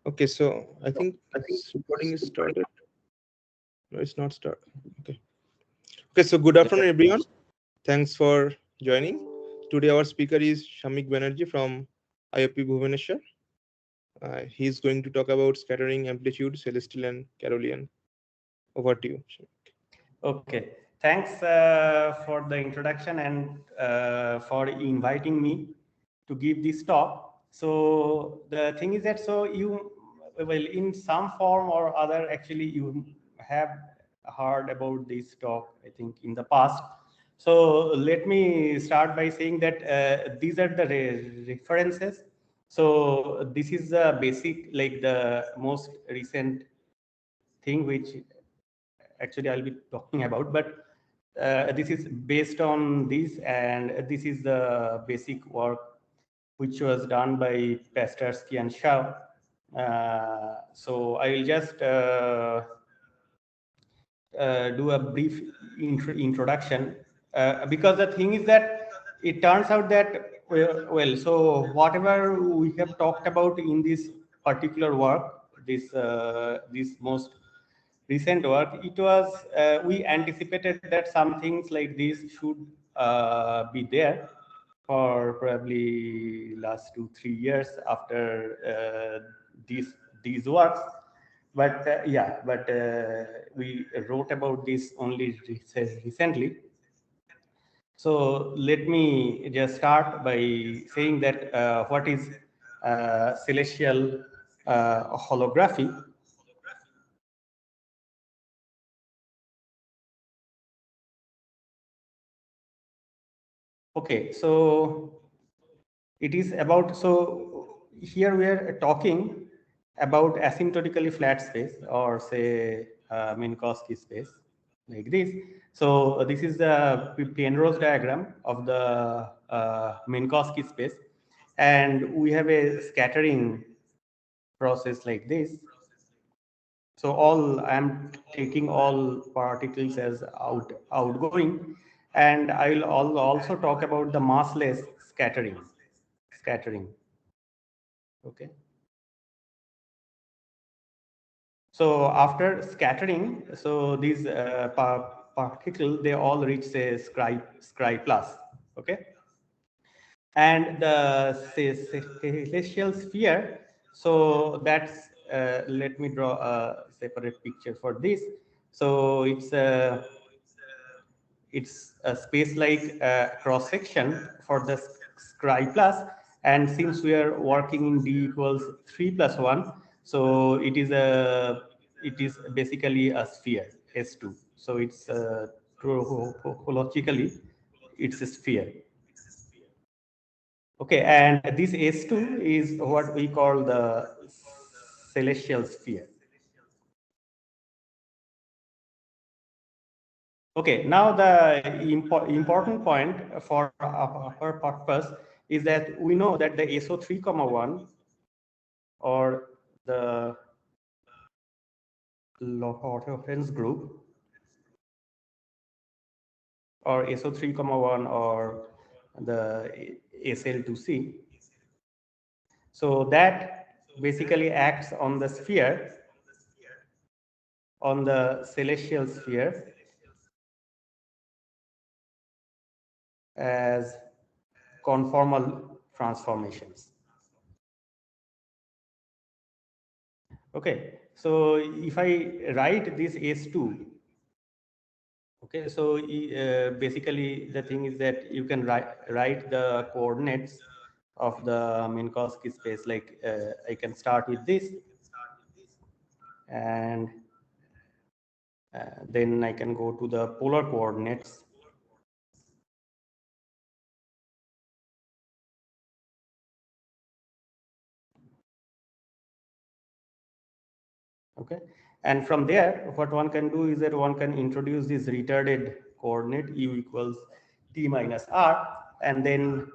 Okay, so I think recording is started. No, it's not started. Okay. Okay, so good afternoon, everyone. Thanks for joining. Today, our speaker is Shamik Banerjee from IOP Bhubaneswar. He's going to talk about scattering, amplitude, celestial, and Carrollian. Over to you, Shamik. Okay, thanks for the introduction and for inviting me to give this talk. So the thing is that well, in some form or other, actually you have heard about this talk, I think, in the past. So let me start by saying that these are the references. So this is the basic, like the most recent thing which actually I'll be talking about, but this is based on this, and this is the basic work which was done by Sl2c and Shaw. So I will just do a brief introduction, because the thing is that it turns out that, well, so whatever we have talked about in this particular work, this most recent work, it was we anticipated that some things like this should be there for probably last 2-3 years after these works, but we wrote about this only recently. So let me just start by saying that what is celestial holography. Okay, so it is about, so here we are talking about asymptotically flat space, or say Minkowski space, like this. So this is the Penrose diagram of the Minkowski space, and we have a scattering process like this. So I'm taking all particles as outgoing, and I will also talk about the massless scattering. Okay. So after scattering, so these particles, they all reach say Scri plus. Okay. And the celestial sphere, so that's let me draw a separate picture for this. So it's a space like cross section for the Scri plus, and since we are working in d equals 3 plus 1, so it is basically a sphere S2. So it's logically it's a sphere. Okay, and this S2 is what we call the celestial sphere. Okay, now the important point for our purpose is that we know that the SO3, 1 or the Lorentz group, or SO3, 1 or the Sl2c, so that basically acts on the sphere, on the celestial sphere, as conformal transformations. Okay, so if I write this S2, okay, so basically the thing is that you can write the coordinates of the Minkowski space, like I can start with this, and then I can go to the polar coordinates. Okay, and from there, what one can do is that one can introduce this retarded coordinate u equals t minus r, and then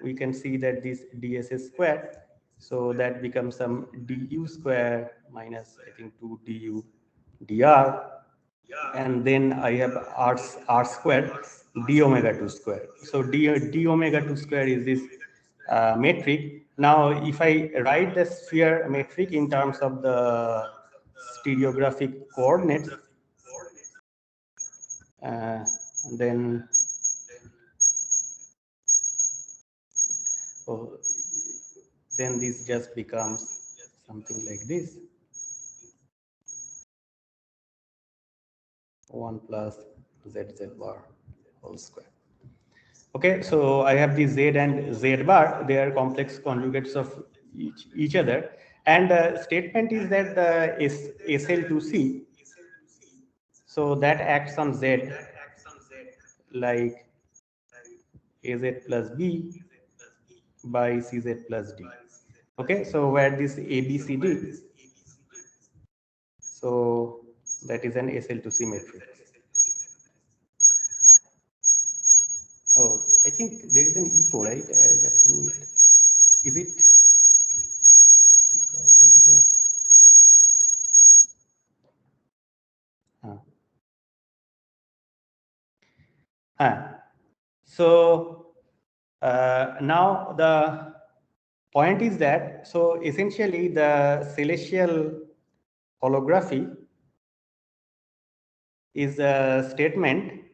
we can see that this ds is square, so that becomes some du square minus, I think, 2 du dr, and then I have r square d omega 2 square. So d omega 2 square is this metric. Now, if I write the sphere metric in terms of the stereographic coordinates, then then this just becomes something like this: 1 plus zz bar whole square. Okay, so I have the z and z bar. They are complex conjugates of each other. And the statement is that the Sl2c, so that acts on z like az plus b by cz plus d. Okay, so where this ABCD, so that is an Sl2c matrix. Oh, I think there is an echo, right? Just a minute. Is it because of the so now the point is that, so essentially the celestial holography is a statement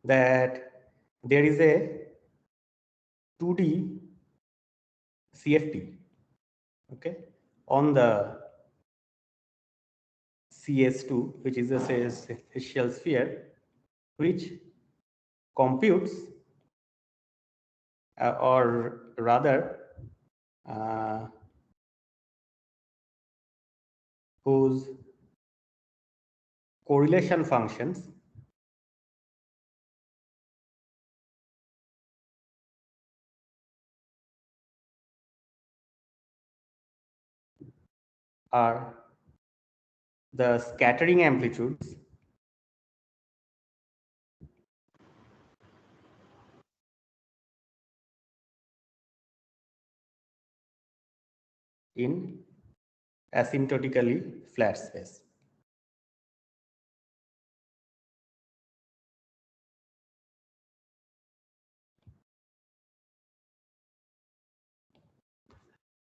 that there is a 2D CFT, okay, on the CS2, which is a celestial sphere, which computes or rather whose correlation functions are the scattering amplitudes in asymptotically flat space.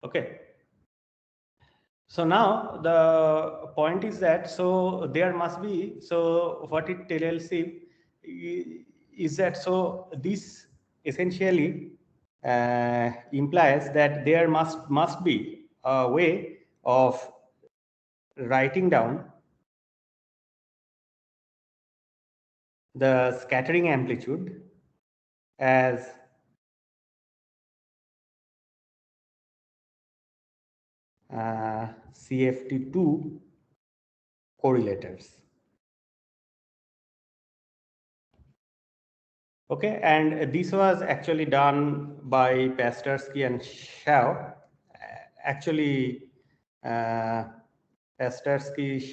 Okay. So now the point is that, so there must be, so what it tells is that, so this essentially implies that there must be a way of writing down the scattering amplitude as CFT2 correlators. Okay, and this was actually done by Sl2c and Sl2c. Actually, Sl2c,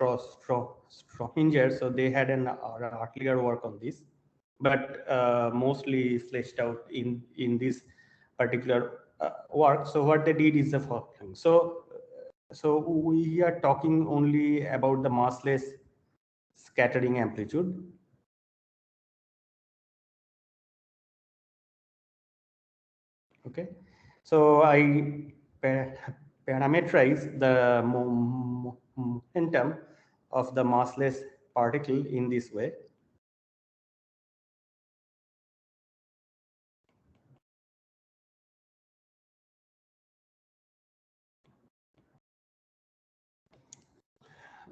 Sl2c, Strohinger, so they had an earlier work on this, but mostly fleshed out in this particular work. So what they did is the following. So we are talking only about the massless scattering amplitude. Okay, so I parameterize the momentum of the massless particle in this way.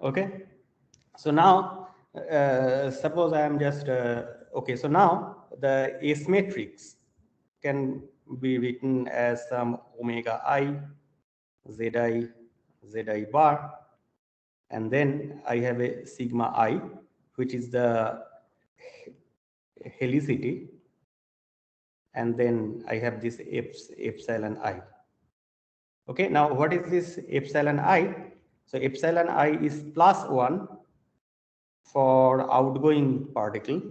Okay, so now suppose I am just okay, so now the S matrix can be written as some omega I, zi bar, and then I have a sigma I, which is the helicity, and then I have this epsilon I. Okay, now what is this epsilon I? So epsilon I is +1 for outgoing particle,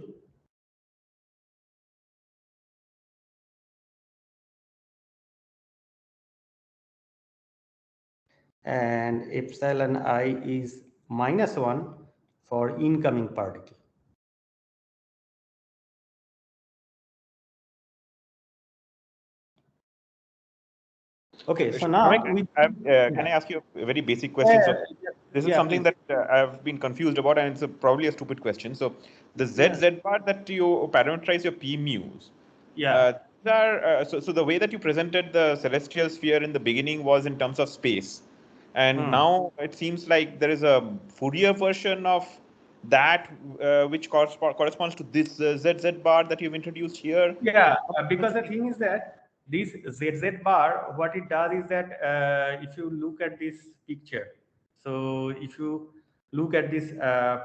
and epsilon I is -1 for incoming particle. Okay, so now can I ask you a very basic question? So this is something that I've been confused about, and it's probably a stupid question. So the ZZ bar that you parameterize your P mu's, so the way that you presented the celestial sphere in the beginning was in terms of space, and now it seems like there is a Fourier version of that which corresponds to this ZZ bar that you've introduced here. Yeah, because the thing is that this ZZ bar, what it does is that if you look at this picture, so if you look at this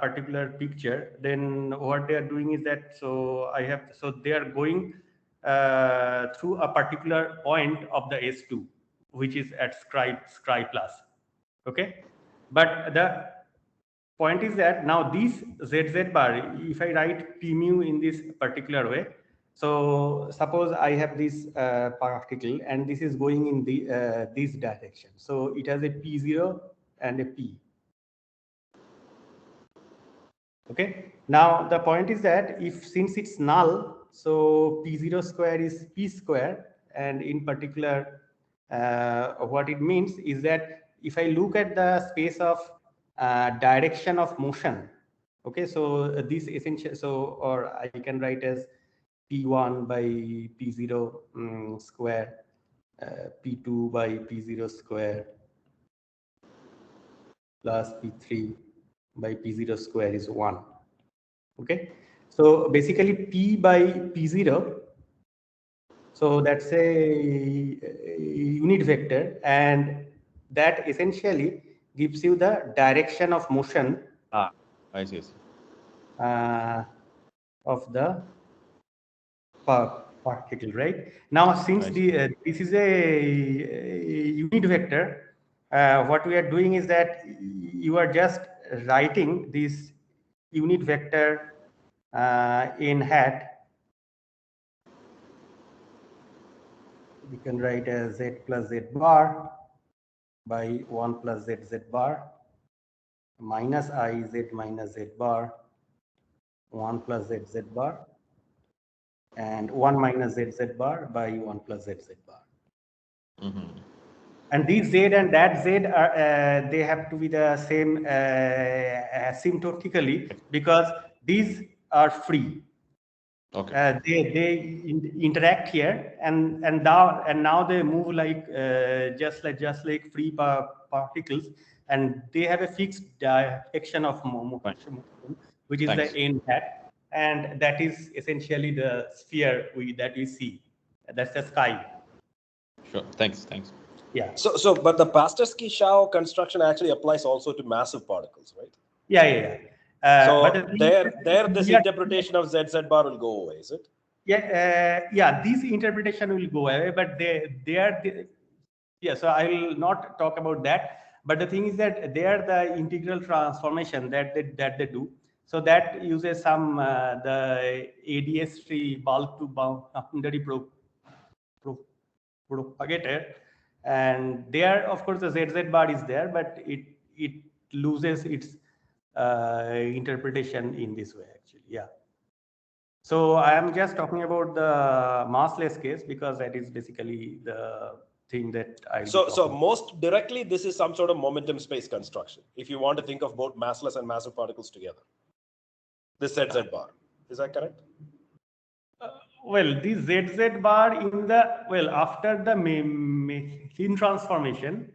particular picture, then what they are doing is that, so they are going through a particular point of the S2, which is at Scri plus. Okay, but the point is that now this ZZ bar, if I write P mu in this particular way, so suppose I have this particle and this is going in the this direction. So it has a P0 and a P. Okay. Now the point is that since it's null, so P0 square is P square, and in particular, what it means is that if I look at the space of direction of motion, okay, so this essential, so or I can write as P1 by P0 square, P2 by P0 square plus P3 by P0 square is 1. Okay, so basically P by P0, so that's a unit vector, and that essentially gives you the direction of motion I see. Of the particle, right? Now, since this is a unit vector, what we are doing is that you are just writing this unit vector in hat. We can write as z plus z bar by 1 plus z bar minus I z minus z bar 1 plus z bar and 1 minus z bar by 1 plus z bar. And these z and that z are they have to be the same asymptotically, because these are free. Okay. They interact here, and now they move like just like free particles, and they have a fixed direction of motion, which is the n hat, and that is essentially the sphere that we see. That's the sky. Sure. Thanks. Yeah. But the Sl2c construction actually applies also to massive particles, right? Yeah. But there this interpretation of ZZ bar will go away, is it? Yeah. This interpretation will go away, but so I will not talk about that. But the thing is that they are the integral transformation that they do. So that uses some the ADS3 bulk to boundary propagator, and there of course the ZZ bar is there, but it loses its interpretation in this way actually. Yeah. So I am just talking about the massless case because that is basically the thing that I. So most directly, this is some sort of momentum space construction. If you want to think of both massless and massive particles together, this ZZ bar, is that correct? Well, this ZZ bar in the after the machine transformation.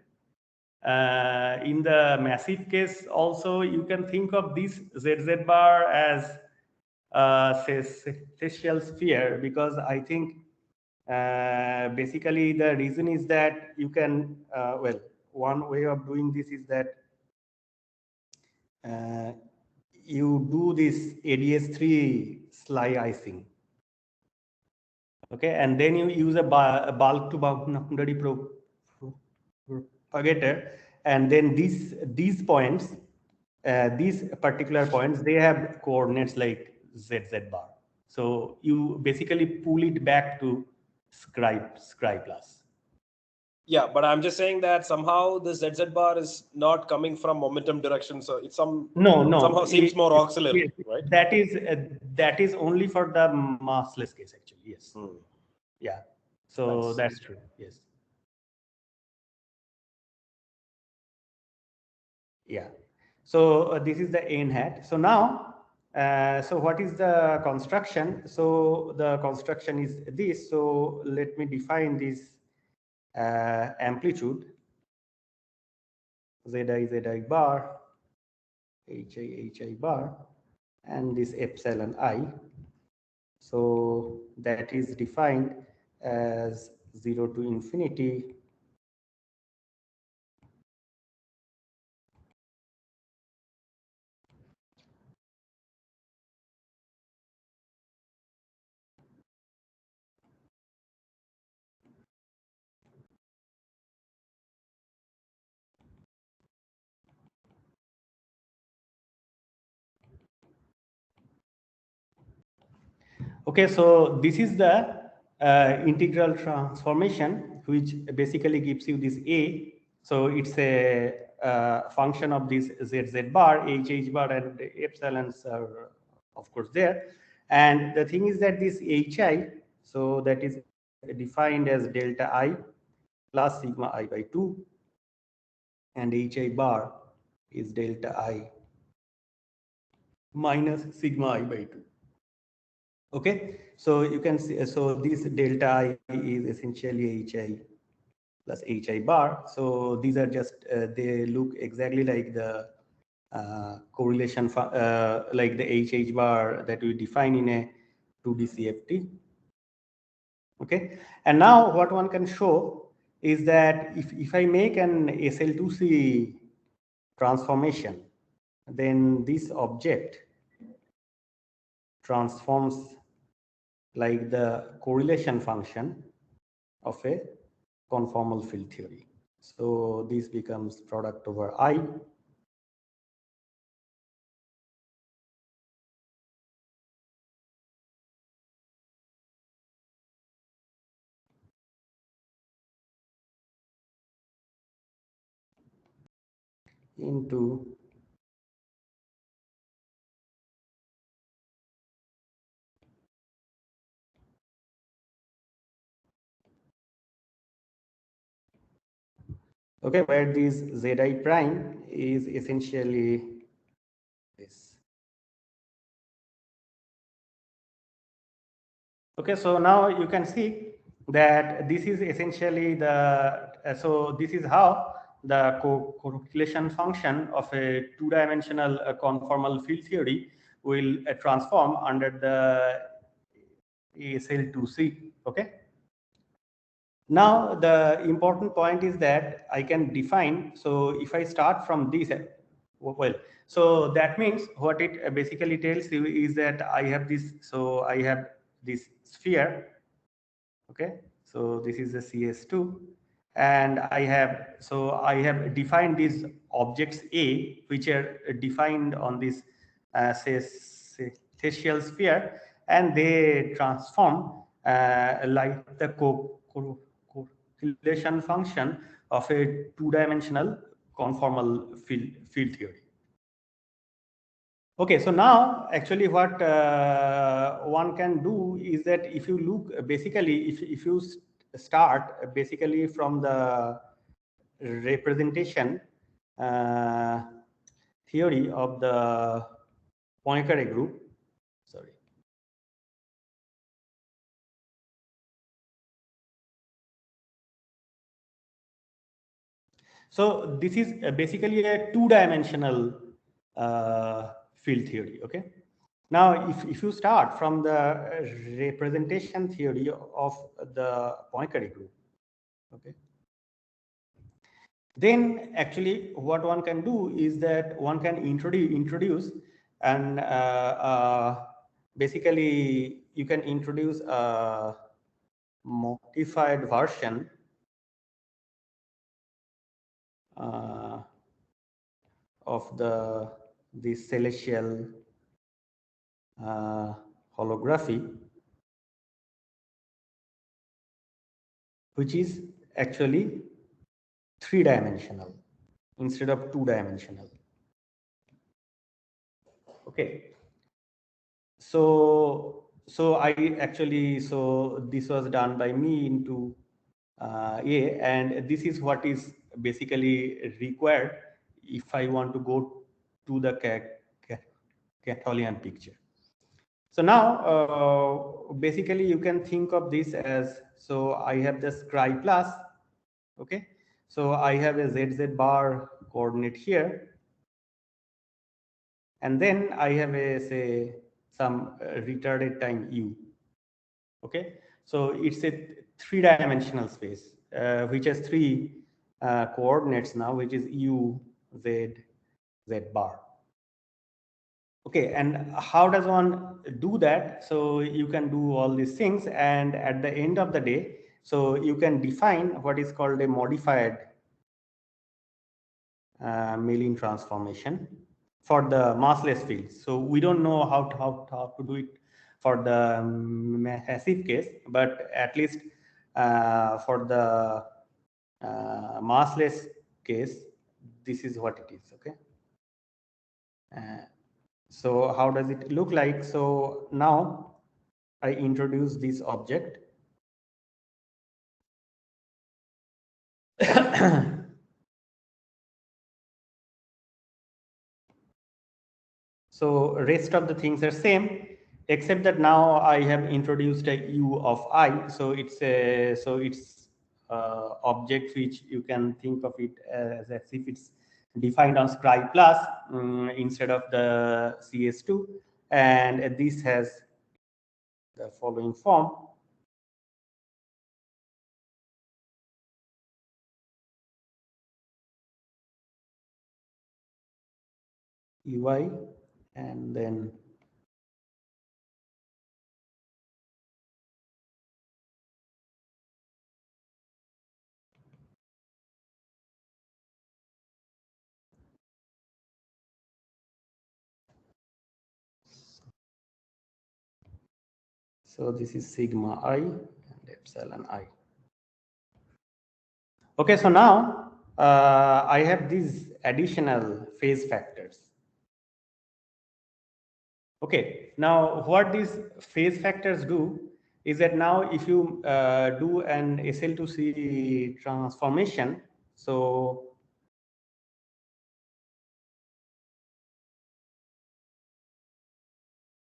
In the massive case also, you can think of this ZZ bar as celestial sphere, because I think basically the reason is that you can one way of doing this is that you do this ADS3 slicing, okay, and then you use a bulk to boundary propagator, and then these points, these particular points, they have coordinates like ZZ bar. So you basically pull it back to Scri plus. Yeah, but I'm just saying that somehow this ZZ bar is not coming from momentum direction, so it's somehow seems more auxiliary, right? That is only for the massless case actually. Yes. Yeah. So nice. That's true. Yes. Yeah. So this is the n hat. So now, so what is the construction? So the construction is this. So let me define this amplitude zi bar, hi bar, and this epsilon I. So that is defined as 0 to infinity Okay, so this is the integral transformation, which basically gives you this A. So it's a function of this z bar, h bar, and epsilons are of course there. And the thing is that this hi, so that is defined as delta I plus sigma I by 2, and hi bar is delta I minus sigma I by 2. Okay, so you can see, so this delta I is essentially hi plus hi bar. So these are just, they look exactly like the correlation, like the h bar that we define in a 2D CHEP-th. Okay, and now what one can show is that if I make an Sl2c transformation, then this object transforms like the correlation function of a conformal field theory. So this becomes product over I. Into okay, where this zi prime is essentially this. Okay, so now you can see that this is essentially the, so this is how the correlation function of a two-dimensional conformal field theory will transform under the Sl2c. Okay. Now the important point is that I can define. So if I start from this, well, so that means what it basically tells you is that I have this. So I have this sphere. Okay, so this is the CS2, and I have defined these objects A, which are defined on this say facial sphere, and they transform like the correlation function of a two-dimensional conformal field theory. Okay, so now actually what one can do is that if you look basically, if you start basically from the representation theory of the Poincaré group, sorry. So this is basically a two-dimensional field theory. Okay. Now, if you start from the representation theory of the Poincaré group, okay, then actually what one can do is that one can introduce and basically you can introduce a modified version of the celestial holography, which is actually three-dimensional instead of two-dimensional. Okay. So I actually, so this was done by me into A, and this is what is basically required if I want to go to the Carrollian picture. So now, basically, you can think of this as, so I have the Scry plus, okay? So I have a ZZ bar coordinate here. And then I have a, say, some retarded time U, okay? So it's a three-dimensional space, which has three coordinates now, which is U, Z, Z bar. Okay, and how does one do that? So you can do all these things, and at the end of the day, so you can define what is called a modified Mellin transformation for the massless fields. So we don't know how to do it for the massive case, but at least for the massless case, this is what it is, okay? So how does it look like? So now I introduce this object. So rest of the things are same, except that now I have introduced a U of I. So it's a object which you can think of it as if it's defined on Scry plus instead of the CS2, and this has the following form. UI, and then so this is sigma I and epsilon I. Okay, so now I have these additional phase factors. Okay, now what these phase factors do is that now if you do an Sl2c transformation, so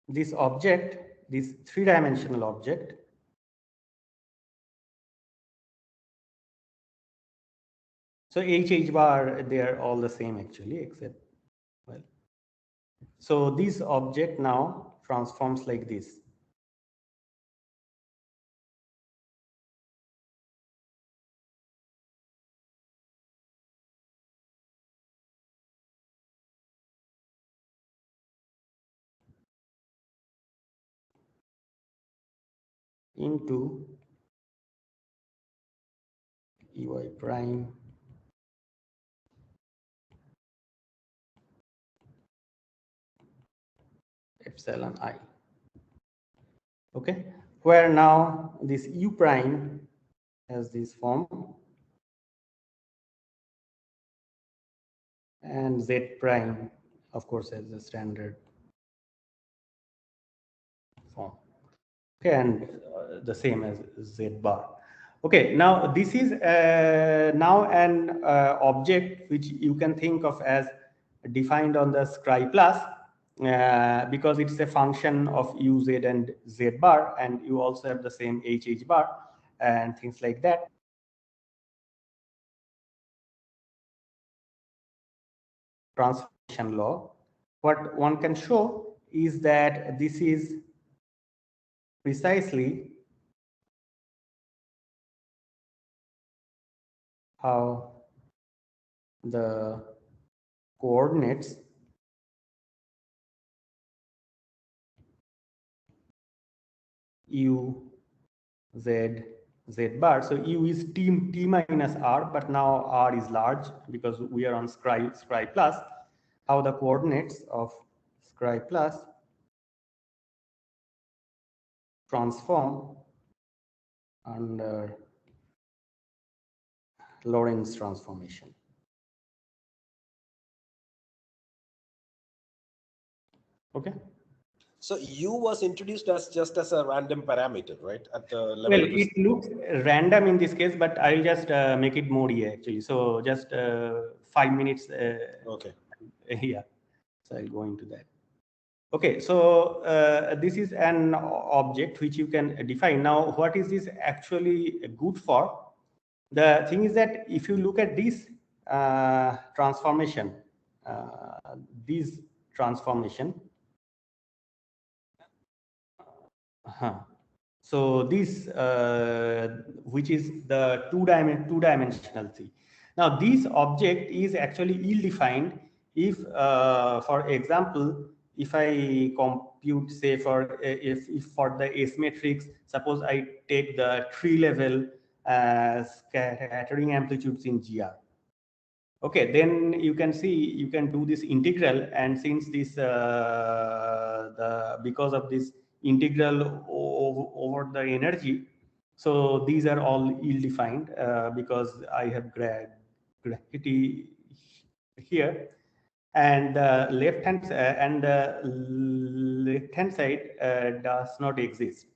this object, this three-dimensional object, so H bar, they are all the same actually, except, well, so this object now transforms like this. Into EY prime epsilon I. Okay, where now this U prime has this form and Z prime, of course, has the standard form. Okay, and the same as Z bar. Okay, now this is now an object which you can think of as defined on the Scry plus because it's a function of U, Z, and Z bar, and you also have the same H bar and things like that. Transformation law. What one can show is that this is precisely how the coordinates U, Z, Z bar. So U is T minus R, but now R is large because we are on Scry plus. How the coordinates of Scry plus transform under Lorentz transformation. Okay. So U was introduced as just as a random parameter, right? At the level. Well, it looks random in this case, but I'll just make it more here actually. So just 5 minutes. Okay. Yeah, so I'll go into that. Okay, so this is an object which you can define. Now, what is this actually good for? The thing is that if you look at this transformation, this transformation, so this which is the two-dimensional thing. Now, this object is actually ill-defined if, for example, if I compute, say, for if for the S matrix, suppose I take the tree-level scattering amplitudes in GR. Okay, then you can see you can do this integral, and since this because of this integral over the energy, so these are all ill-defined because I have gravity here, and left hand side does not exist.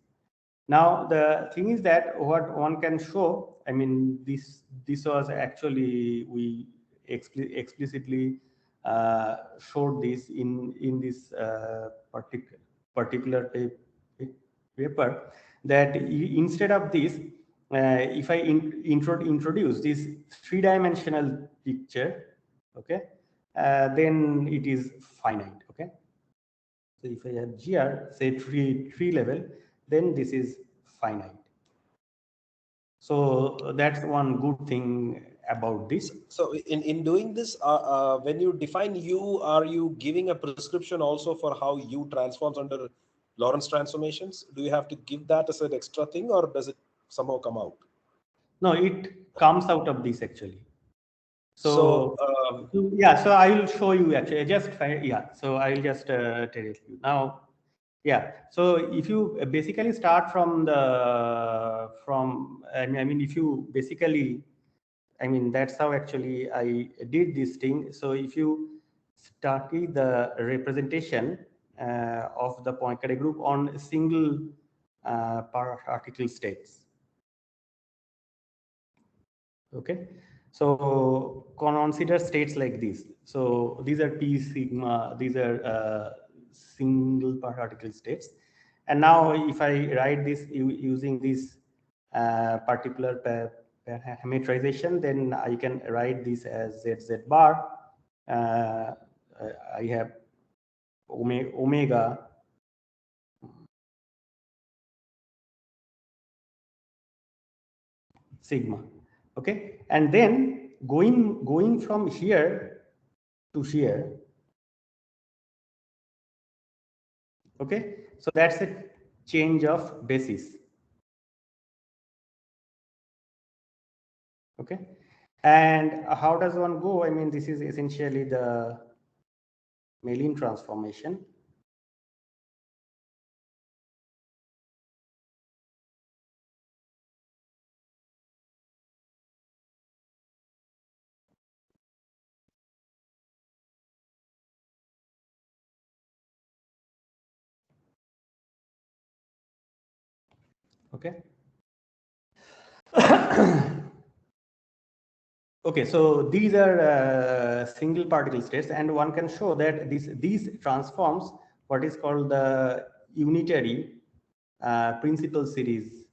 Now the thing is that what one can show, I mean, this was actually we explicitly showed this in this particular paper, that instead of this, if I introduce this three-dimensional picture, okay, then it is finite. Okay, so if I have GR, say tree level, then this is finite. So that's one good thing about this. So in doing this, when you define U, are you giving a prescription also for how U transforms under Lorentz transformations? Do you have to give that as an extra thing, or does it somehow come out? No, it comes out of this actually. So yeah, so I will show you actually. Yeah, so I'll just tell you now. Yeah, so if you basically start from I mean, if you basically, I mean, that's how actually I did this thing. So if you start with the representation of the Poincare group on single particle states. Okay, so consider states like this. So these are P sigma, these are single particle states. And now if I write this using this particular parameterization, then I can write this as ZZ bar. I have omega sigma. Okay, and then going from here to here. Okay, so that's a change of basis. Okay, and how does one go? I mean, this is essentially the Mellin transformation. Okay. Okay, so these are single particle states, and one can show that these transforms what is called the unitary principal series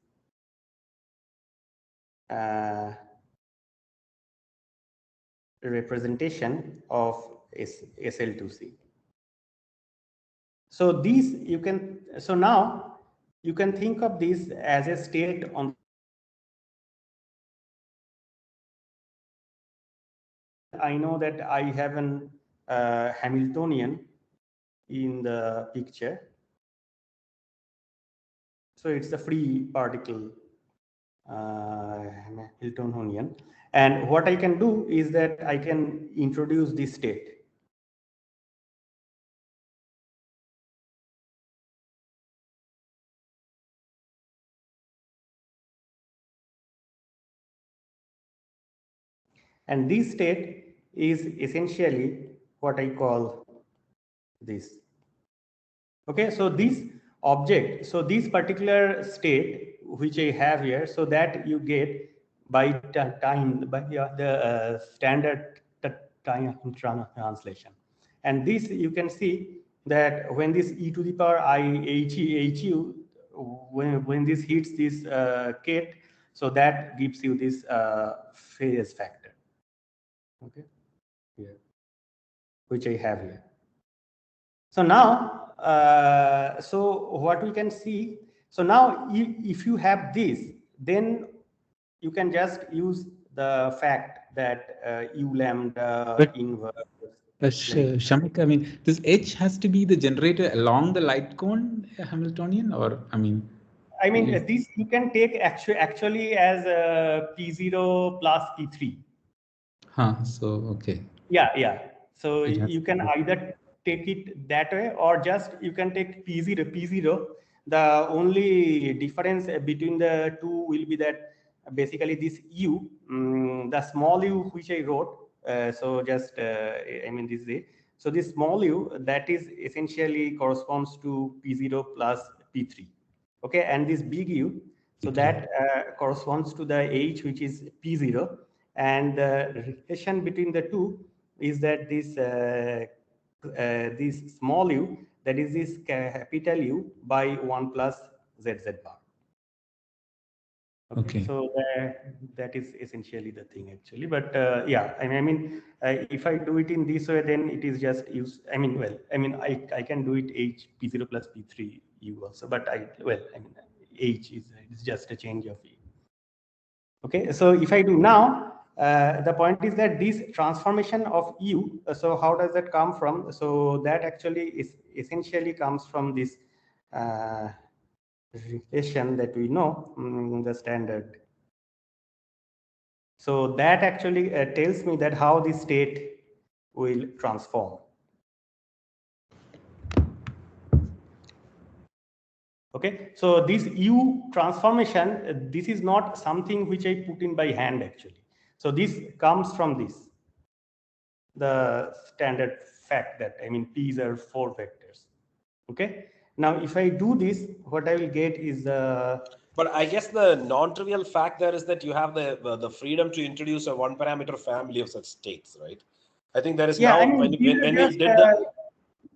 representation of Sl2c. So these you can, so now you can think of this as a state on. I know that I have an Hamiltonian in the picture. So it's a free particle Hamiltonian. And what I can do is that I can introduce this state. And this state is essentially what I call this. Okay, so this object, so this particular state which I have here, so that you get by time, by the standard translation. And this you can see that when this e to the power I hu, when this hits this CHEP, so that gives you this phase factor. Okay, here, which I have here. So now, so what we can see, so now if you have this, then you can just use the fact that u lambda inverse. Shamik, I mean, this H has to be the generator along the light cone Hamiltonian, or I mean, this you can take actually as P0 plus P3. So okay. Yeah. So you can either take it that way, or just you can take P0. The only difference between the two will be that basically this U, the small u which I wrote. So just this is it. So this small u, that is essentially corresponds to P0 plus P3. Okay, and this big U, so that corresponds to the H, which is P0, and the relation between the two is that this small u, that is this capital U by 1 plus ZZ bar. Okay. So that is essentially the thing actually, but yeah, if I do it in this way, then it is just use. I can do it H P0 plus P3 U also, but H is just a change of E. Okay, so if I do now, the point is that this transformation of U, so how does that come from? So that actually is essentially comes from this relation that we know, the standard. So that actually tells me that how the state will transform. Okay, so this U transformation, this is not something which I put in by hand actually. So this comes from this, the standard fact that P's are 4 vectors. Okay, now if I do this, what I will get is But I guess the non-trivial fact there is that you have the freedom to introduce a one-parameter family of such states, right? I think there is when we did the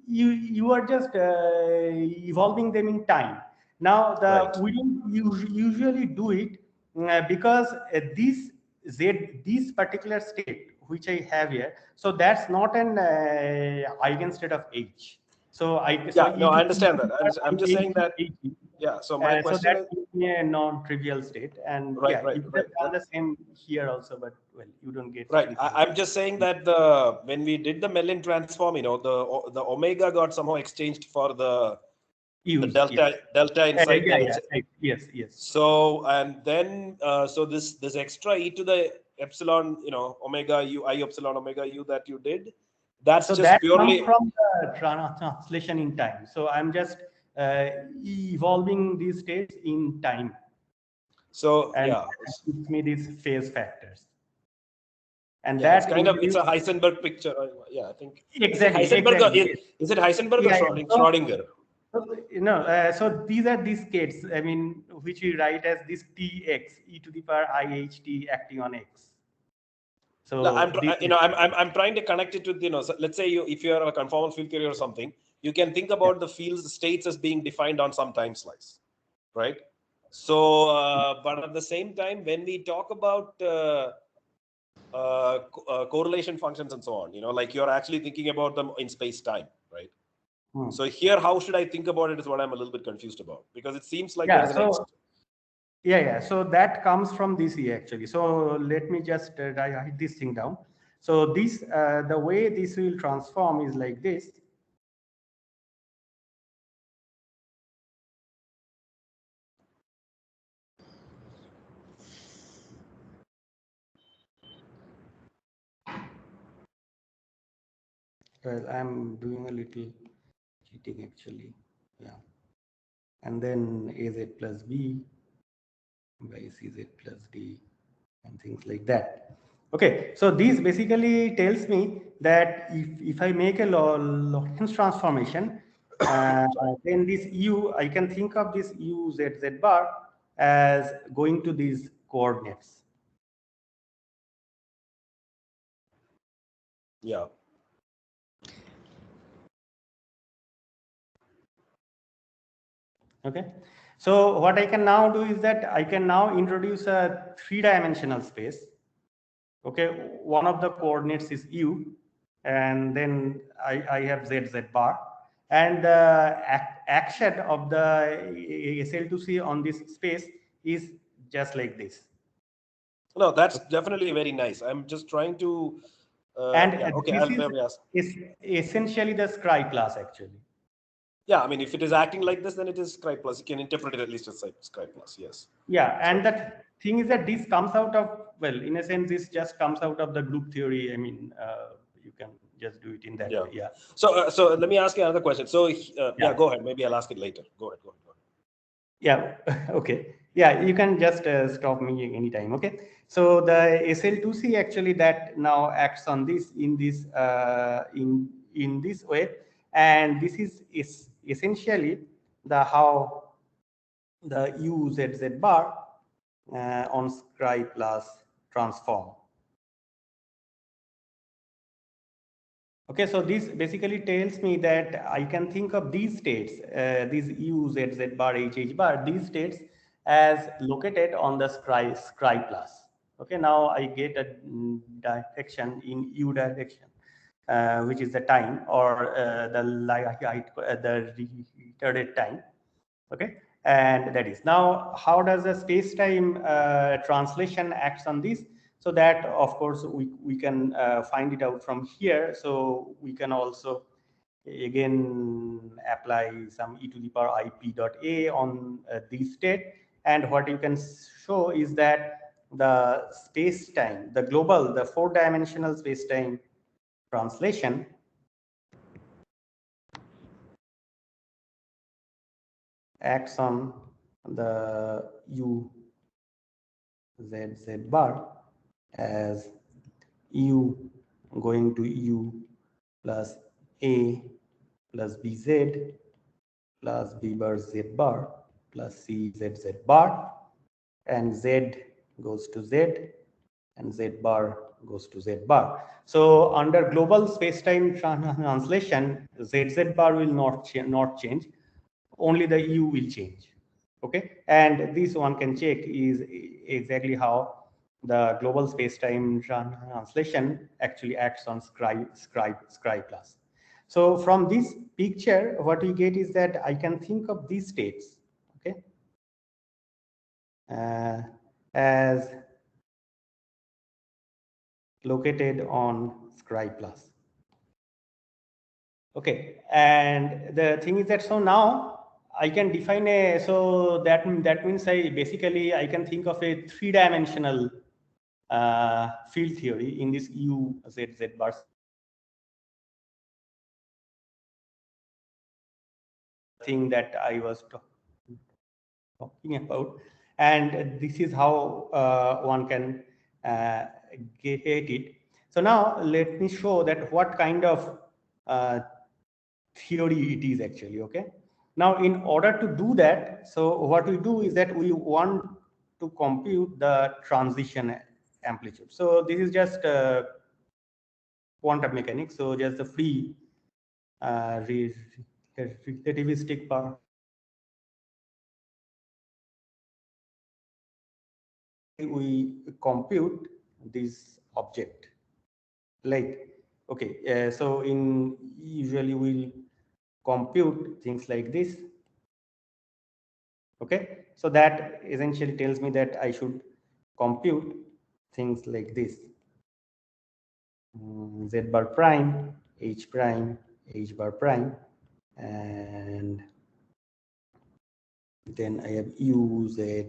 you are just evolving them in time. Now we don't usually do it because this particular state which I have here, so that's not an eigenstate of H. So I understand that. I'm just saying that. Yeah. So my question is a non-trivial state, and you could have done the same here also, but well, you don't get right. I'm just saying that when we did the Mellin transform, the omega got somehow exchanged for the delta inside. Yes. So and then so this extra e to the epsilon, omega u I epsilon omega u that you did. That's so just that purely comes from the translation in time. So I'm just evolving these states in time. So and that gives me these phase factors. And that's it's a Heisenberg picture. Yeah, I think exactly. Is it Heisenberg or Schrodinger? So these are these states. Which we write as this Tx e to the power IHT acting on X. So no, I'm trying to connect it with so let's say if you are a conformal field theory or something, you can think about the fields, the states as being defined on some time slice, right? So but at the same time, when we talk about correlation functions and so on, like you're actually thinking about them in space time, right? So here, how should I think about it is what I'm a little bit confused about, because it seems like there's an so that comes from this here actually. So let me just write this thing down. So this the way this will transform is like this. Well, I'm doing a little cheating actually. Yeah. And then AZ plus B by CZ plus D and things like that. Okay, so this basically tells me that if I make a Lorentz transformation, then this U, I can think of this U Z Z bar as going to these coordinates. Yeah. Okay. So what I can now do is that I can now introduce a three-dimensional space. Okay, one of the coordinates is u, and then I have z bar, and the action of the Sl2c on this space is just like this. No, that's definitely very nice. I'm just trying to. And yeah, okay, this I'll maybe ask. is essentially the scribe class actually. Yeah, I mean, if it is acting like this, then it is scribe plus. You can interpret it at least as scribe plus. Yes. Yeah, and the thing is that this comes out of, well, in a sense, this just comes out of the group theory. I mean, you can just do it in that way. Yeah. So, so let me ask you another question. So, yeah, go ahead. Maybe I'll ask it later. Go ahead. Yeah. Okay. Yeah, you can just stop me anytime. Okay. So the Sl2c actually that now acts on this in this in this way, and this is essentially the how the uzz bar on scribe plus transform. Okay, so this basically tells me that I can think of these states, these u, z, z bar, h bar, these states as located on the scribe plus. Okay, now I get a direction in u direction, which is the time or the retarded time. Okay, and that is now how does the space-time translation acts on this? So that of course we can find it out from here. So we can also again apply some e to the power ip dot a on this state, and what you can show is that the space-time, the global, the four-dimensional space-time translation acts on the u z bar as u going to u plus a plus bz plus b bar z bar plus c z z bar, and z goes to z and z bar goes to z bar. So under global space-time translation, z bar will not change, only the u will change. Okay, and this one can check is exactly how the global space-time translation actually acts on scribe class. So from this picture, what we get is that I can think of these states, okay, as located on scribe class. Okay, and the thing is that so now I can define a, so that means I basically I can think of a three-dimensional field theory in this u z z bar thing that I was talking about, and this is how one can get it. So now let me show that what kind of theory it is actually. Okay, now in order to do that, so what we do is that we want to compute the transition amplitude. So this is just quantum mechanics, so just the free relativistic part. We compute this object, like, okay, so in usually we'll compute things like this. Okay, so that essentially tells me that I should compute things like this: z bar prime, h bar prime, and then I have u z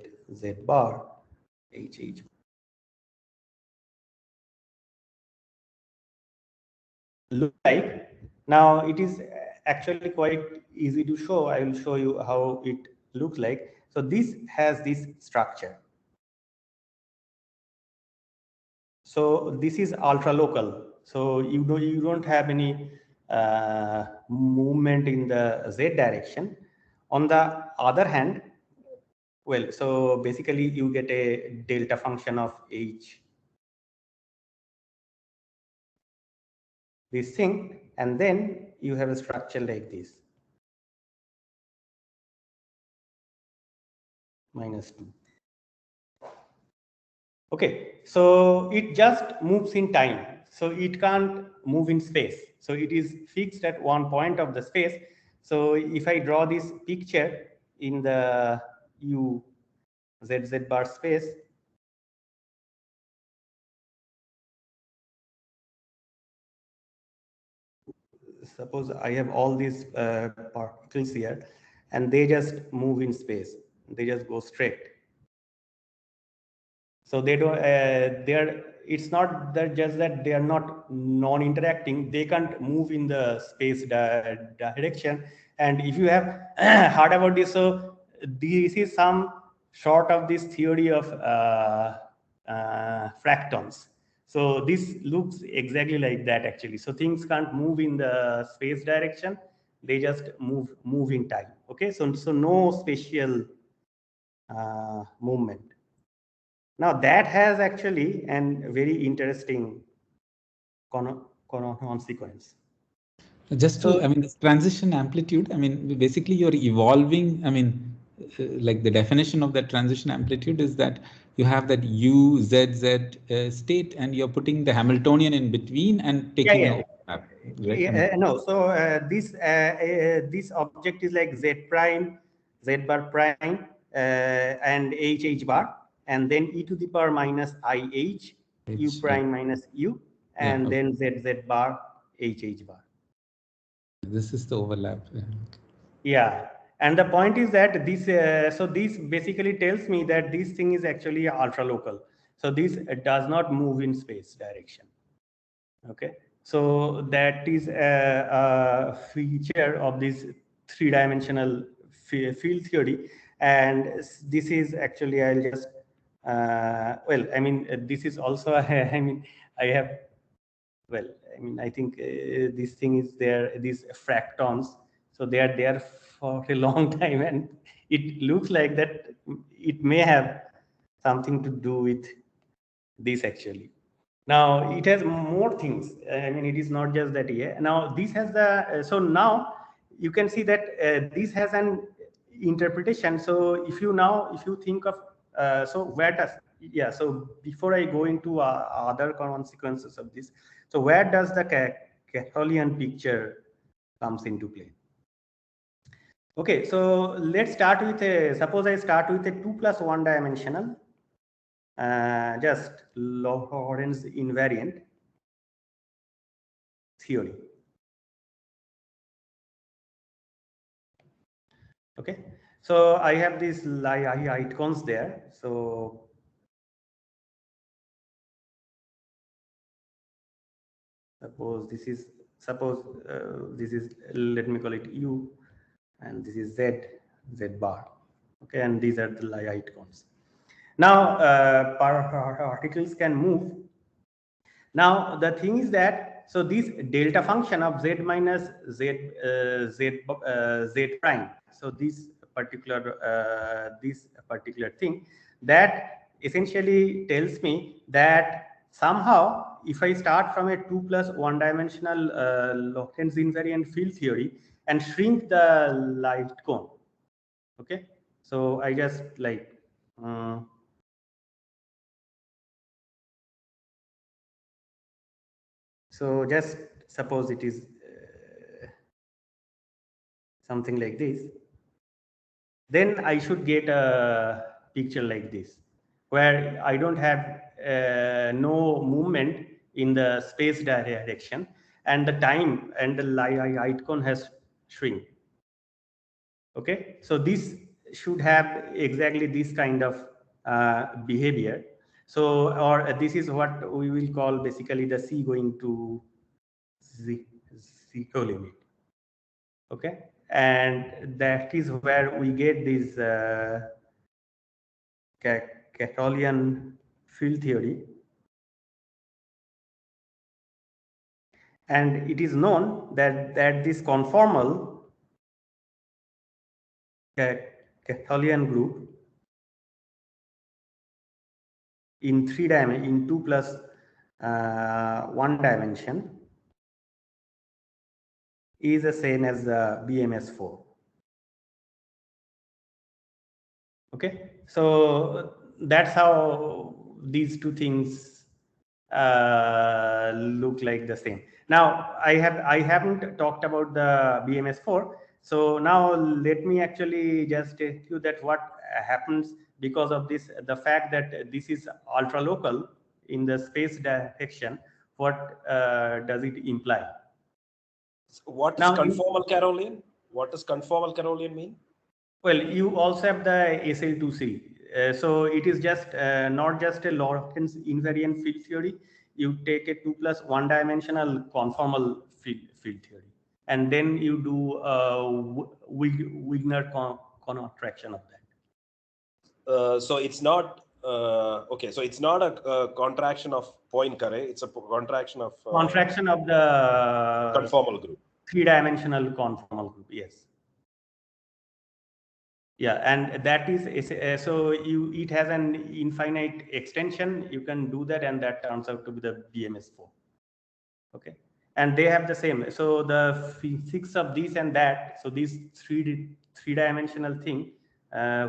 bar h. Look like now it is actually quite easy to show. I will show you how it looks like. So this has this structure. So this is ultra local. So you don't have any movement in the z direction. On the other hand, well, so basically you get a delta function of h this thing, and then you have a structure like this, -2. Okay, so it just moves in time. So it can't move in space. So it is fixed at one point of the space. So if I draw this picture in the U ZZ bar space, suppose I have all these particles here, and they just move in space. They just go straight. So they don't. They're. It's not that just that they are not non-interacting. They can't move in the space direction. And if you have heard about this, so this is some sort of this theory of fractons. So this looks exactly like that actually. So things can't move in the space direction. They just move in time. Okay. So no spatial movement. Now that has actually a very interesting consequence. Just to, I mean, this transition amplitude, I mean, basically you're evolving, I mean, like the definition of that transition amplitude is that you have that U, Z, Z state, and you're putting the Hamiltonian in between and taking a overlap, right? No, so this object is like Z prime, Z bar prime, and H bar, and then e to the power minus IH, U prime minus U, and then ZZ bar, HH bar. This is the overlap. Yeah, and the point is that this, so this basically tells me that this thing is actually ultra local. So this does not move in space direction. Okay, so that is a feature of this three-dimensional field theory, and this is actually, I'll just well, I mean, this is also I mean, I have, well, I mean, I think this thing is there, these fractons, so they are there for a long time, and it looks like that it may have something to do with this actually. Now it has more things. I mean, it is not just that. Yeah. Now this has the so now you can see that this has an interpretation. So if you think of so where does, yeah. So before I go into other consequences of this, so where does the Carrollian picture comes into play? Okay, so let's start with a, suppose I start with a 2 plus 1 dimensional just Lorentz invariant theory. Okay, so I have these icons there. So suppose this is let me call it U, and this is Z bar. Okay, and these are the icons. Now particles can move. Now the thing is that, so this delta function of Z minus Z prime, so this particular thing, that essentially tells me that somehow if I start from a 2 plus 1 dimensional Lorentz invariant field theory and shrink the light cone, okay, so I just like so just suppose it is something like this, then I should get a picture like this, where I don't have no movement in the space direction, and the time and the light cone has shrink. Okay, so this should have exactly this kind of behavior. So, or this is what we will call basically the C going to zero limit. Okay, and that is where we get this Carrollian field theory, and it is known that this conformal Carrollian group in 3 dimension, in 2 plus 1 dimension, is the same as the BMS4. Okay, so that's how these two things look like the same. Now I haven't talked about the BMS4. So now let me actually just tell you that what happens because of this, the fact that this is ultra local in the space direction. What does it imply? So what is conformal Carrollian? What does conformal Carrollian mean? Well, you also have the Sl2c. So it is just not just a Lorentz invariant field theory. You take a 2 plus 1 dimensional conformal field theory, and then you do Wigner contraction of that. So it's not okay. So it's not a contraction of Poincare. It's a contraction of the conformal group. 3-dimensional conformal group. Yes. Yeah, and that is so it has an infinite extension. You can do that, and that turns out to be the BMS4. Okay, and they have the same. So the physics of this and that. So this three-dimensional thing,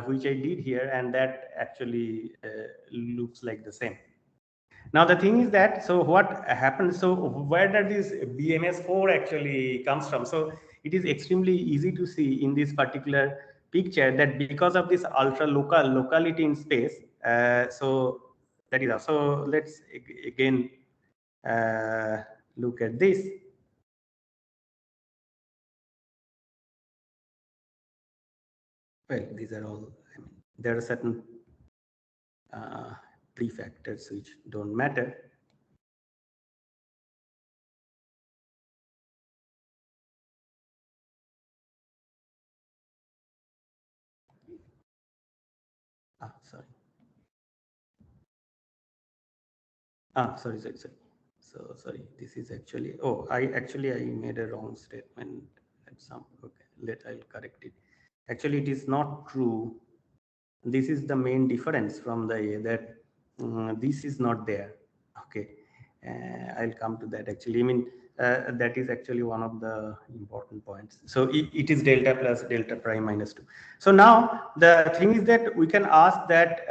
which I did here, and that actually looks like the same. Now the thing is that, so what happens? So where does this BMS4 actually comes from? So it is extremely easy to see in this particular picture that because of this ultra locality in space, so that is so let's again look at this. Well, these are all, I mean, there are certain prefactors which don't matter. Sorry. Sorry. So sorry, this is actually, oh, I made a wrong statement at some, okay, I'll correct it. Actually, it is not true. This is the main difference from the, that this is not there. Okay, I'll come to that actually. I mean, that is actually one of the important points. So it is delta plus delta prime minus 2. So now the thing is that we can ask that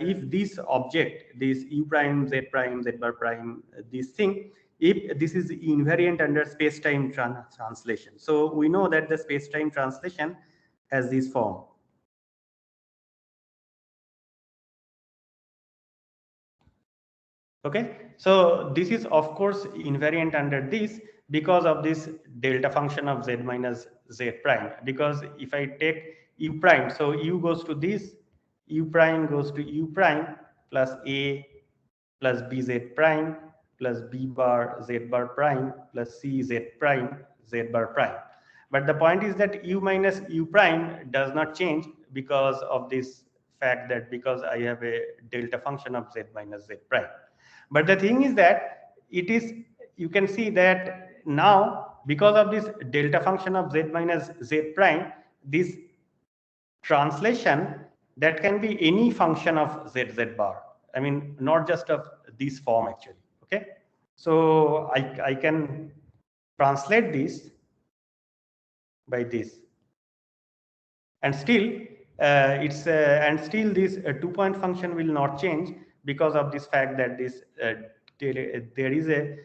if this object, this u prime, z bar prime, this thing, if this is invariant under space-time translation. So we know that the space-time translation has this form. Okay, so this is of course invariant under this because of this delta function of z minus z prime. Because if I take u prime, so u goes to this, u prime goes to u prime plus a plus bz prime plus b bar z bar prime plus c z prime z bar prime. But the point is that u minus u prime does not change because of this fact that because I have a delta function of z minus z prime. But the thing is that it is, you can see that now because of this delta function of z minus z prime, this translation that can be any function of z bar. I mean, not just of this form actually. Okay, so I can translate this by this, and still it's and still this 2-point function will not change because of this fact that this there is a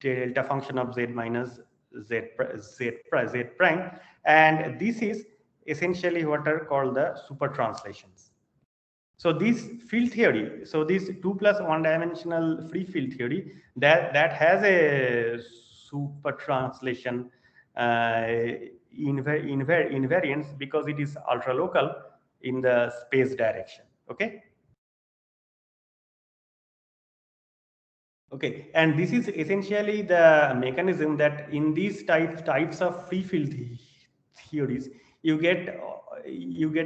delta function of z minus z prime, and this is essentially what are called the super translations. So this field theory, so this 2 plus 1 dimensional free field theory, that has a super translation invariance because it is ultra local in the space direction. Okay. Okay, and this is essentially the mechanism that in these types of free field theories, you get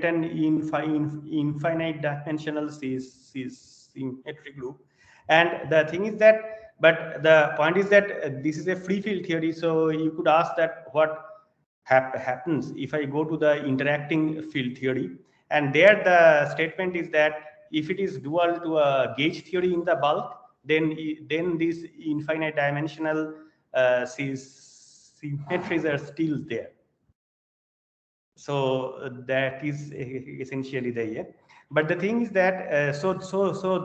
an infinite dimensional symmetric group. And the thing is that, but the point is that this is a free field theory, so you could ask that what happens if I go to the interacting field theory, and there the statement is that if it is dual to a gauge theory in the bulk, then this infinite dimensional symmetries are still there. So that is essentially there. But the thing is that so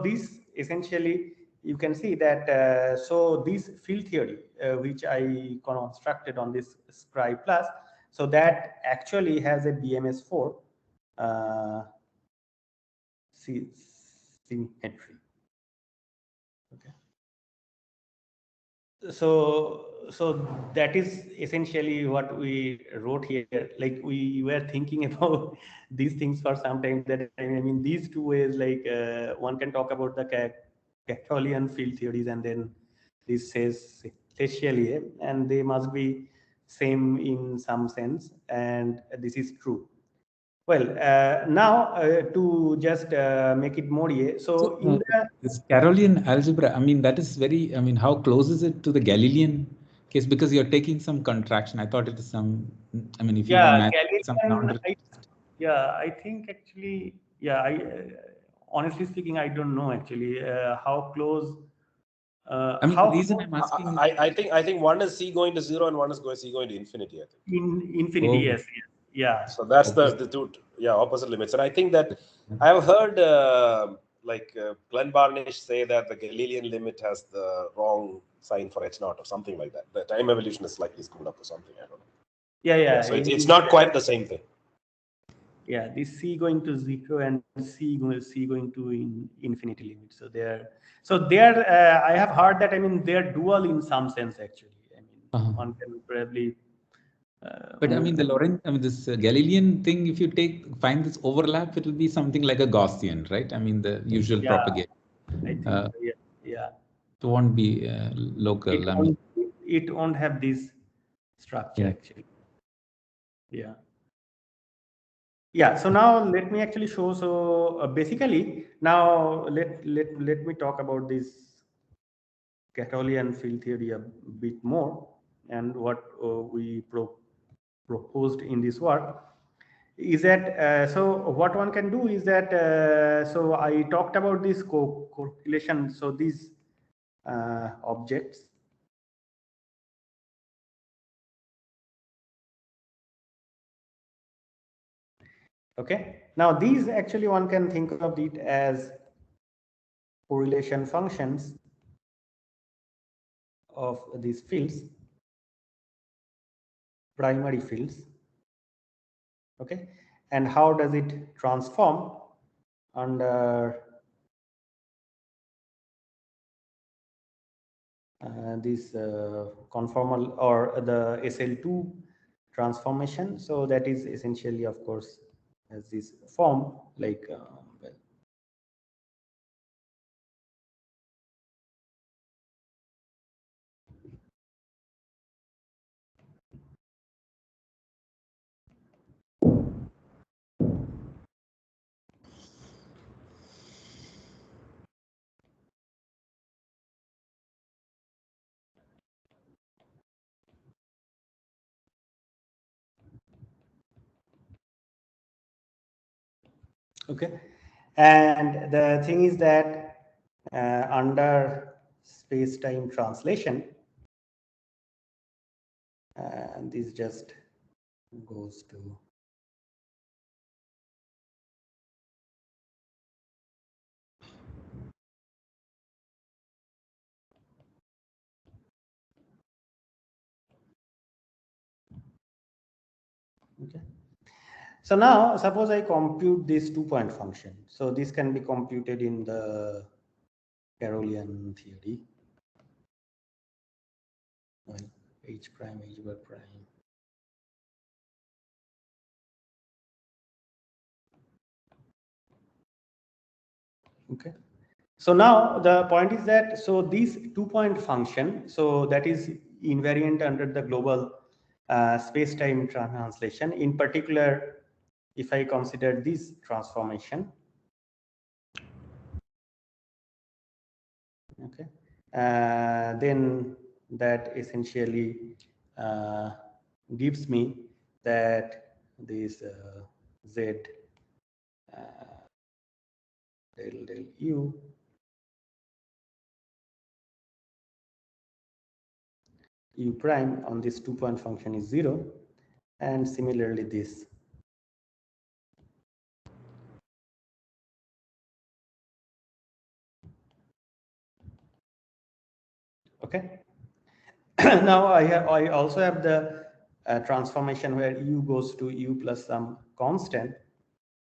this essentially you can see that so this field theory which I constructed on this Scribe Plus, so that actually has a BMS4 symmetry. Okay. So that is essentially what we wrote here. Like we were thinking about these things for some time, that I mean these two ways, like one can talk about the Carrollian field theories, and then this says Sl2c, and they must be same in some sense, and this is true. Well, now to just make it more, so in this Carrollian algebra, I mean, that is very, I mean, how close is it to the Galilean case? Because you're taking some contraction. I thought it is some, I mean, if you imagine some I think actually, I honestly speaking, I don't know actually how close. I mean, the reason I'm asking is, I think one is C going to 0 and one is C going to infinity, I think. In infinity, yes. Yeah. So that's the two opposite limits. And I think that I've heard Glenn Barnish say that the Galilean limit has the wrong sign for H0 or something like that. The time evolution is slightly screwed up or something. I don't know. Yeah. So it's not quite the same thing. Yeah, this C going to 0 and C going to infinity limit. So they're I have heard that, I mean, they're dual in some sense actually. I mean, one can probably. But I mean, this Galilean thing, if you find this overlap, it will be something like a Gaussian, right? I mean, the usual propagation. I think so, yeah. It won't be local. It won't have this structure actually. Yeah. So now let me actually show. So basically, now let me talk about this Carrollian field theory a bit more, and what we proposed in this work is that so what one can do is that so I talked about this correlation. So these objects. Okay. Now these actually one can think of it as correlation functions of these fields, primary fields. Okay. And how does it transform under this conformal or the Sl2 transformation? So that is essentially, of course, as this form like well. Okay, and the thing is that under space-time translation, this just goes to okay. So now suppose I compute this 2-point function. So this can be computed in the Carrollian theory. H prime, H bar prime. Okay. So now the point is that, so this 2-point function, so that is invariant under the global space-time translation. In particular, if I consider this transformation, okay, then that essentially gives me that this z del u u prime on this 2-point function is 0, and similarly this. Okay. Now I also have the transformation where u goes to u plus some constant,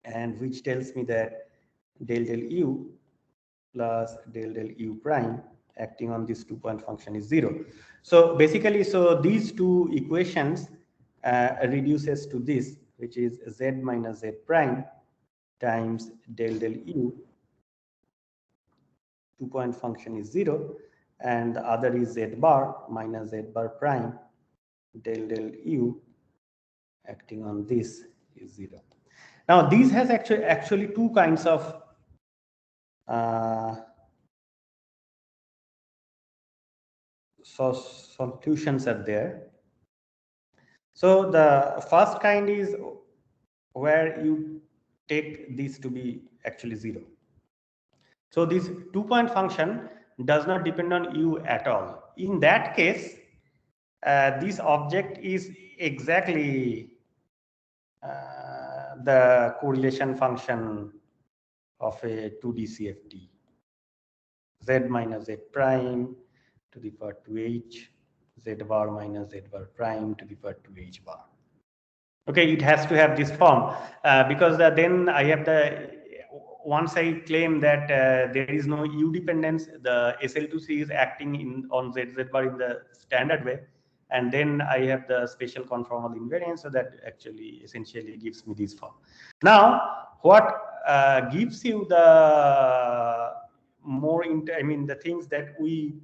and which tells me that del u plus del u prime acting on this 2-point function is 0. So basically, so these two equations reduces to this, which is z minus z prime times del u. 2-point function is 0, and the other is z bar minus z bar prime del u acting on this is 0. Now these has actually two kinds of solutions are there. So the first kind is where you take this to be actually 0. So this 2-point function does not depend on u at all. In that case, this object is exactly the correlation function of a 2D CFT. Z minus Z prime to the power 2h, Z bar minus Z bar prime to the power 2h bar. Okay, it has to have this form because then I have the, once I claim that there is no U dependence, the Sl2c is acting on ZZ bar in the standard way, and then I have the special conformal invariance, so that actually essentially gives me this form. Now, what gives you the more, the things that we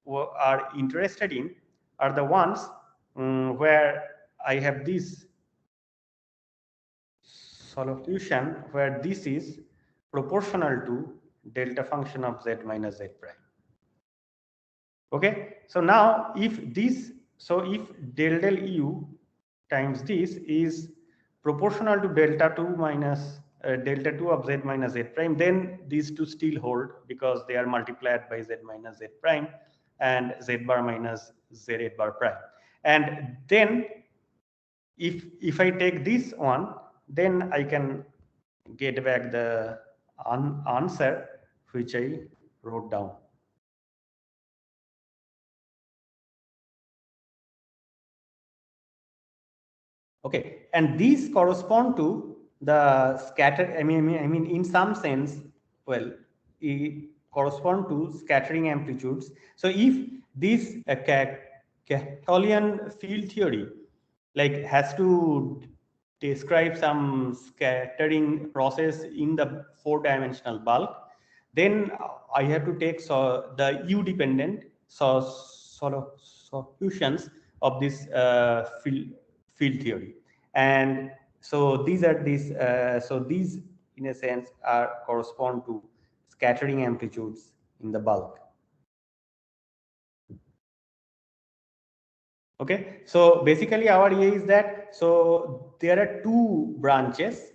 are interested in are the ones where I have this solution where this is proportional to delta function of z minus z prime. Okay, so now if this, so if del u times this is proportional to delta 2 minus delta 2 of z minus z prime, then these two still hold because they are multiplied by z minus z prime and z bar minus z bar prime. And then if I take this one, then I can get back the answer which I wrote down. Okay, and these correspond to the scatter. I mean, in some sense, well, it correspond to scattering amplitudes. So if this Carrollian field theory like has to describe some scattering process in the 4-dimensional bulk, then I have to take the U dependent solutions of this field theory, and so these are so these in a sense are correspond to scattering amplitudes in the bulk. Okay, so basically our idea is that, so there are two branches.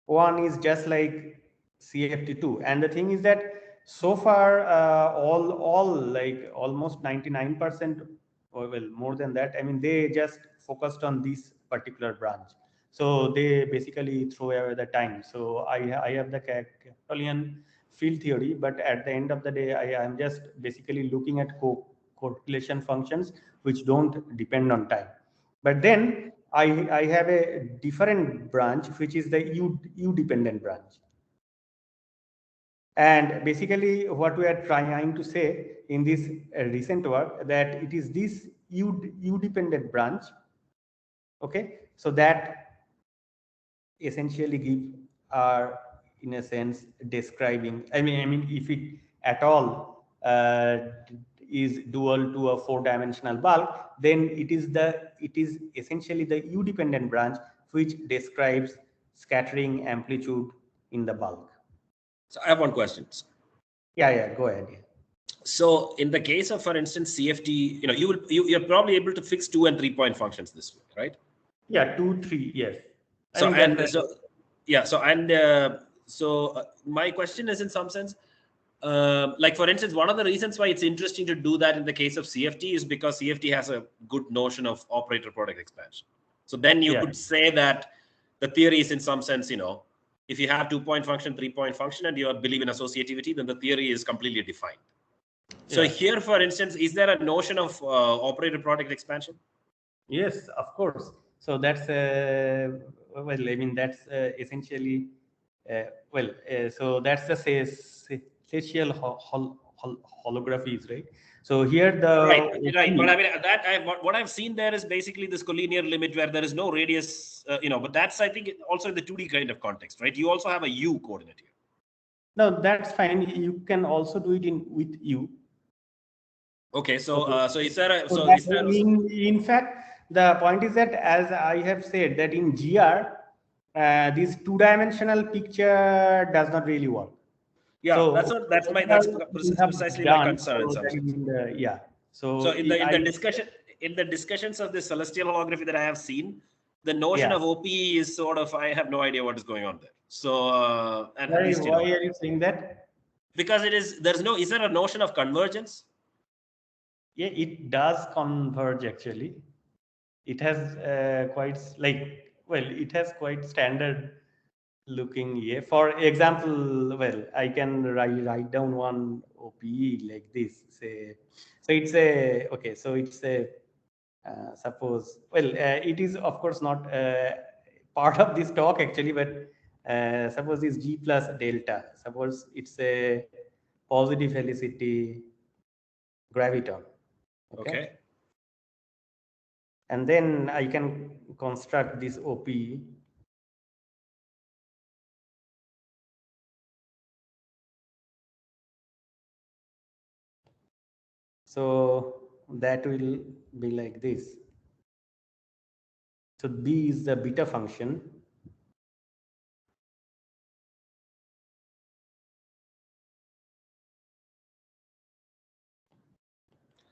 One is just like CHEP-th, and the thing is that so far all like almost 99%, or well more than that, I mean they just focused on this particular branch, so they basically throw away the time. So I have the Carrollian field theory, but at the end of the day I am just basically looking at correlation functions which don't depend on time. But then I have a different branch which is the U dependent branch. And basically what we are trying to say in this recent work, that it is this U dependent branch, okay, so that essentially give are in a sense describing, I mean if it at all is dual to a 4-dimensional bulk, then it is essentially the U dependent branch which describes scattering amplitude in the bulk. So I have one question. Yeah, go ahead. So in the case of, for instance, CFT, you're probably able to fix 2 and 3-point functions this way, right? Yeah, 2, 3, yes. So my question is, in some sense, like for instance, one of the reasons why it's interesting to do that in the case of CFT is because CFT has a good notion of operator product expansion. So then you could say that the theory is in some sense, if you have 2-point function, 3-point function, and you believe in associativity, then the theory is completely defined. So here, for instance, is there a notion of operator product expansion? Yes, of course. So that's well, I mean that's essentially so that's the spatial holographies, right? So here the right. But I mean what I've seen there is basically this collinear limit where there is no radius, but that's I think also in the 2D kind of context, right? You also have a U coordinate here. No, that's fine. You can also do it with U. Okay, so is there a in fact the point is that, as I have said, that in GR this 2-dimensional picture does not really work. Yeah, so that's precisely my concern in some sense. So in the discussions of the celestial holography that I have seen, the notion of OPE is sort of, I have no idea what is going on there. So and why are you saying that? Because is there a notion of convergence? Yeah, it does converge actually. It has it has quite standard looking. Yeah, for example, I can write down one OPE like this. Say, so it's a So it's a suppose. It is of course not part of this talk actually, but suppose it's G plus delta. Suppose it's a positive helicity graviton. Okay. And then I can construct this OPE. So that will be like this. So B is the beta function.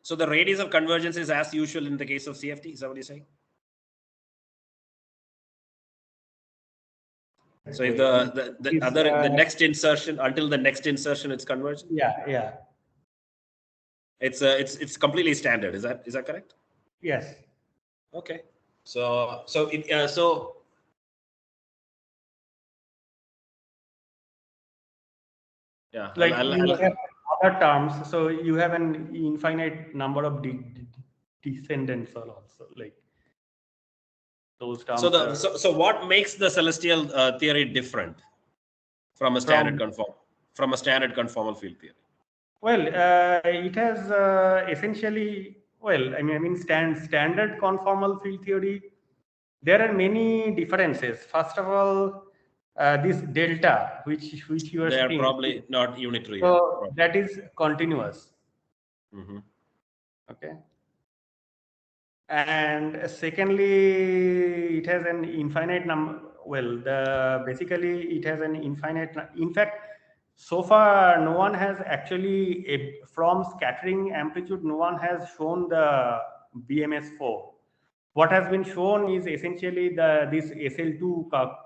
So the radius of convergence is as usual in the case of CFT. Is that what you're saying? So if the next insertion, until the next insertion, it's convergent. Yeah. It's completely standard. Is that correct? Yes. Okay. Yeah. Like you have other terms, so you have an infinite number of descendants also, like those terms. So what makes the celestial theory different from a standard conformal field theory? Well, it has essentially, standard conformal field theory. There are many differences. First of all, this delta, which you are they are seeing, probably not unitary. So that is continuous. Mm-hmm. Okay. And secondly, it has an infinite number. Basically it has an infinite. In fact, so far no one has actually, from scattering amplitude, no one has shown the BMS4. What has been shown is essentially this Sl2c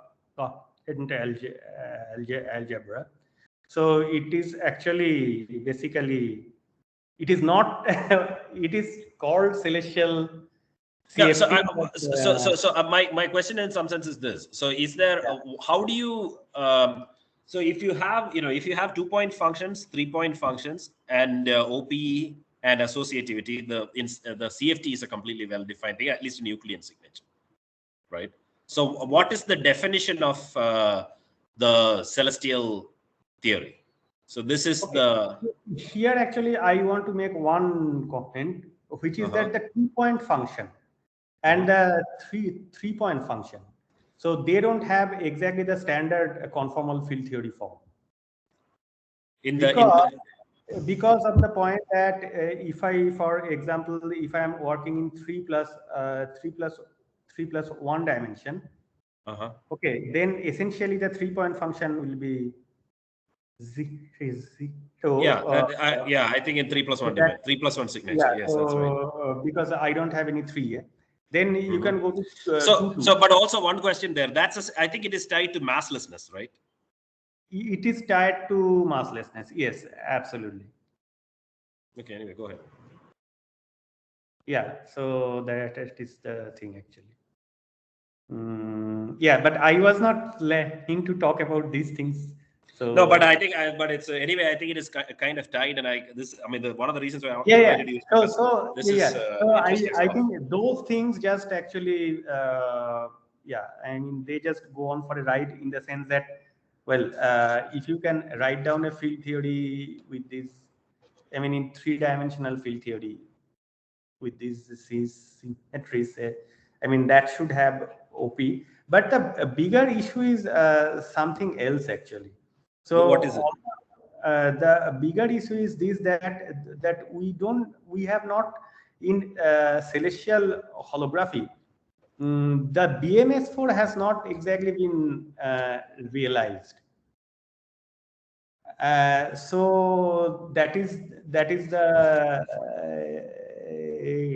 algebra. So it is actually basically, it is not it is called celestial CHEP-th. So my question in some sense is this. So is there how do you so if you have 2-point functions, 3-point functions, and OPE and associativity, the CFT is a completely well defined thing, at least in Euclidean signature, right? So what is the definition of the celestial theory? So this is here actually I want to make one comment, which is that the 2-point function and the 3-point function, so they don't have exactly the standard conformal field theory form. Because of the point that if I, for example, if I am working in 3 plus 1 dimension, okay, then essentially the 3-point function will be 0. I think in 3 plus 1 dimension, 3 plus 1 signature. Yes, that's right. Because I don't have any 3. Then you can go to but also one question there. I think it is tied to masslessness, right? It is tied to masslessness. Yes, absolutely. Okay, anyway, go ahead. Yeah, so that is the thing actually. Yeah, but I was not planning to talk about these things. So no, but I think, but it's anyway. I think it is kind of tied, and I mean, one of the reasons why I yeah, invited you. Is so this yeah, is so interesting I stuff. think those things just actually, yeah, I mean, they just go on for a ride in the sense that, well, if you can write down a field theory with this, I mean, in 3-dimensional field theory with these symmetries, I mean, that should have OP. But the bigger issue is something else actually. So what is it? the bigger issue is this, that we have not in celestial holography. The BMS4 has not exactly been realized. So that is the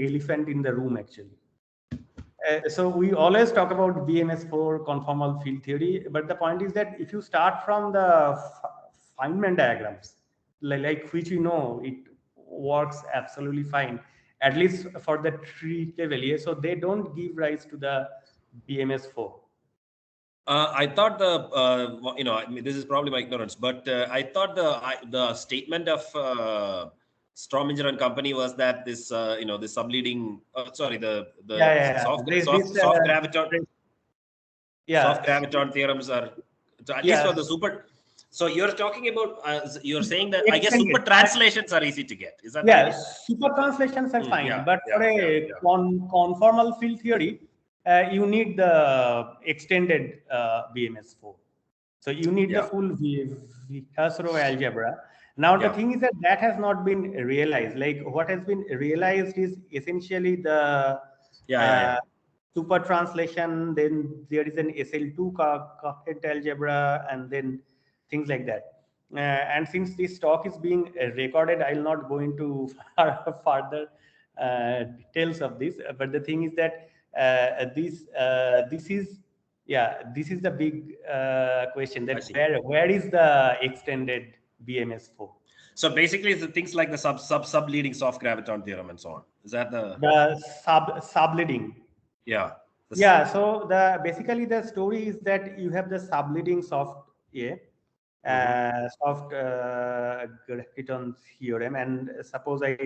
elephant in the room actually. So we always talk about BMS4 conformal field theory, but the point is that if you start from the Feynman diagrams, like which we know it works absolutely fine, at least for the tree level, yeah, so they don't give rise to the BMS4. I thought I mean, this is probably my ignorance, but I thought the statement of Strominger and company was that this, the subleading, sorry, the soft graviton, soft graviton theorems are, so at least for the super. So you're talking about, you're saying that I guess super translations are easy to get. Is that right? Super translations are fine, yeah, but for a conformal field theory, you need the extended BMS4. So you need the full Vihasro algebra. Now the thing is that has not been realized. Like what has been realized is essentially the super translation. Then there is an Sl2c coherent algebra, and then things like that. And since this talk is being recorded, I'll not go into further details of this. But the thing is that this is the big question, that where is the extended BMS4? So basically, it's the things like the subleading soft graviton theorem and so on. Is that the subleading? Yeah. So the basically the story is that you have the subleading soft soft graviton theorem, and suppose I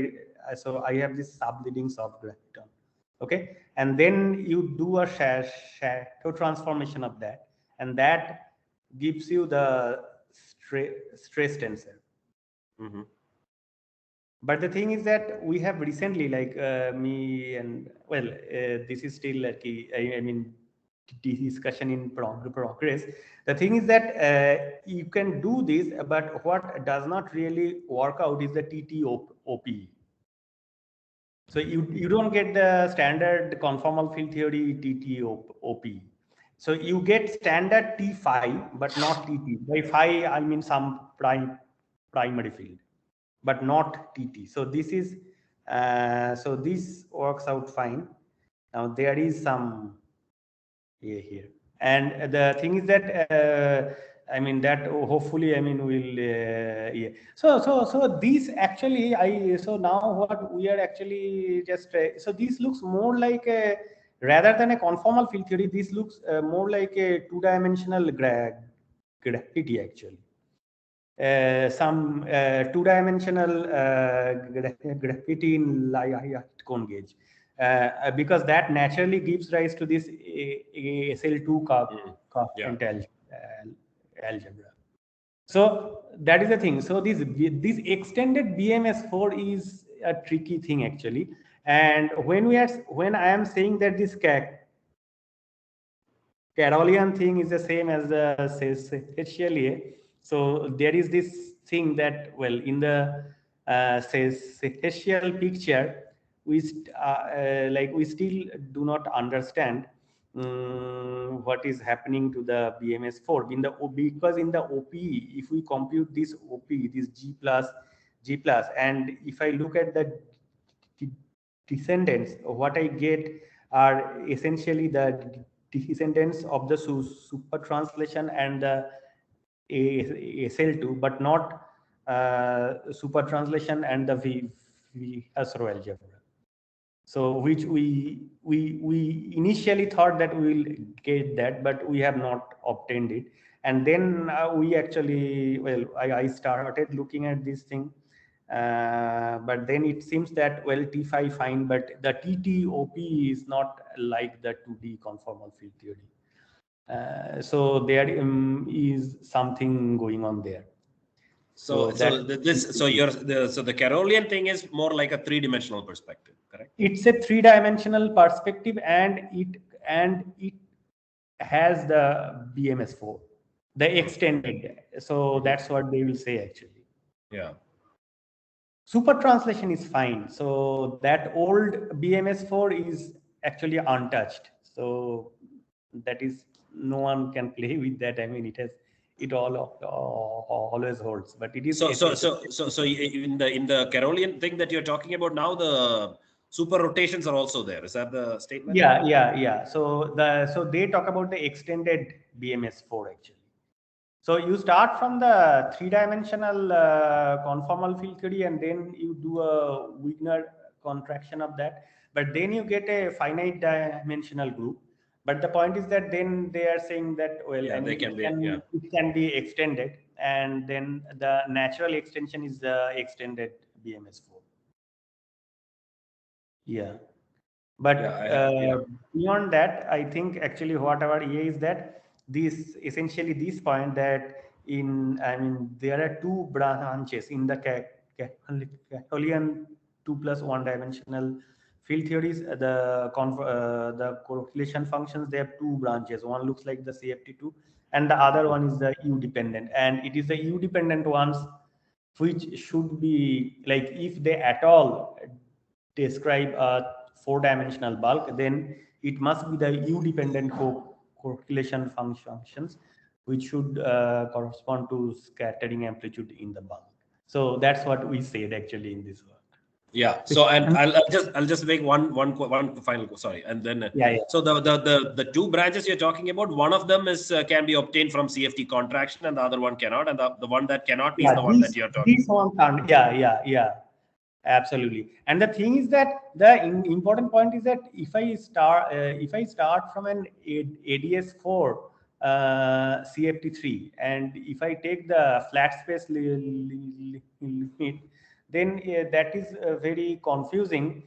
have this subleading soft graviton, okay, and then you do a shadow transformation of that, and that gives you the stress tensor. But the thing is that we have recently, like me and this is still like I mean discussion in progress. The thing is that you can do this, but what does not really work out is the TT-OP. So you don't get the standard conformal field theory TT-OP. So you get standard T phi, but not TT. By phi, I mean some primary field, but not TT. So this is so this works out fine. Now there is some here, and the thing is that I mean that hopefully, I mean, we'll so these actually so now what we are actually just so this looks more like a, rather than a conformal field theory, this looks more like a two-dimensional gravity actually. Some two-dimensional gravity in light cone gauge, because that naturally gives rise to this Sl2c algebra. So that is the thing. So this extended BMS4 is a tricky thing actually. And when I am saying that this Carrollian thing is the same as the CHEP-th, so there is this thing that, well, in the CHEP picture, we still do not understand what is happening to the BMS4 in the because in the OP, if we compute this OP, this G plus, and if I look at the descendants, what I get are essentially the descendants of the super translation and the Sl2, but not super translation and the Husserl algebra. So which we initially thought that we will get that, but we have not obtained it. And then we actually, well, I started looking at this thing, but then it seems that, well, T5 fine, but the TTOP is not like the 2D conformal field theory. So there is something going on there. So the Carrollian thing is more like a three-dimensional perspective, correct? It's a three-dimensional perspective, and it has the BMS4, the extended. So that's what they will say actually. Yeah. Super translation is fine. So that old BMS4 is actually untouched. So that is, no one can play with that. I mean, it always holds, but it is so in the Carrollian thing that you're talking about now, the super rotations are also there. Is that the statement? Yeah. So they talk about the extended BMS4 actually. So you start from the three-dimensional conformal field theory, and then you do a Wigner contraction of that. But then you get a finite dimensional group. But the point is that then they are saying that, well, yeah, it can be extended, and then the natural extension is the extended BMS4. Yeah. But beyond that, I think actually whatever EA is that essentially this point that there are two branches in the Carrollian 2+1 dimensional field theories. The correlation functions, they have two branches. One looks like the CHEP-th, and the other one is the U dependent, and it is the U dependent ones which should be, like, if they at all describe a four-dimensional bulk, then it must be the U-dependent correlation functions, which should correspond to scattering amplitude in the bulk. So that's what we said actually in this work. Yeah. So and I'll just make one final, sorry, and then So the two branches you're talking about, one of them is can be obtained from CFT contraction, and the other one cannot, and the one that cannot is the one that you're talking. These ones can't. Yeah. Absolutely. And the thing is that the important point is that if I start from an ADS4 CFT3, and if I take the flat space limit, then that is very confusing,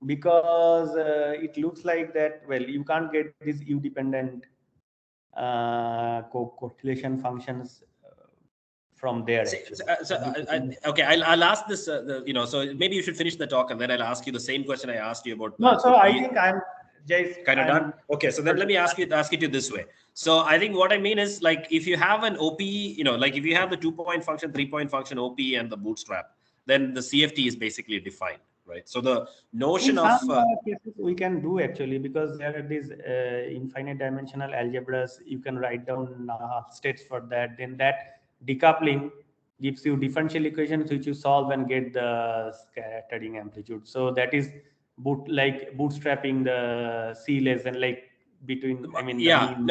because it looks like that, well, you can't get these U dependent correlation functions from there. Okay, I'll ask this. So maybe you should finish the talk, and then I'll ask you the same question I asked you about. No, so I think I'm just kind of done. Okay, so then let me ask it this way. So I think what I mean is, like, if you have an OP, like if you have the 2-point function, 3-point function OP, and the bootstrap, then the CFT is basically defined, right? So the notion of cases we can do actually, because there are these infinite dimensional algebras. You can write down states for that. Then that decoupling gives you differential equations which you solve and get the scattering amplitude. So that is bootstrapping the C less than, like, between, I'm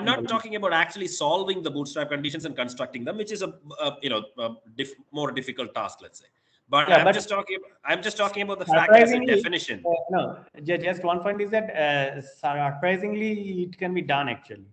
not talking about actually solving the bootstrap conditions and constructing them, which is a more difficult task, let's say. But I'm just talking about the fact as a definition. No, just one point is that surprisingly it can be done actually.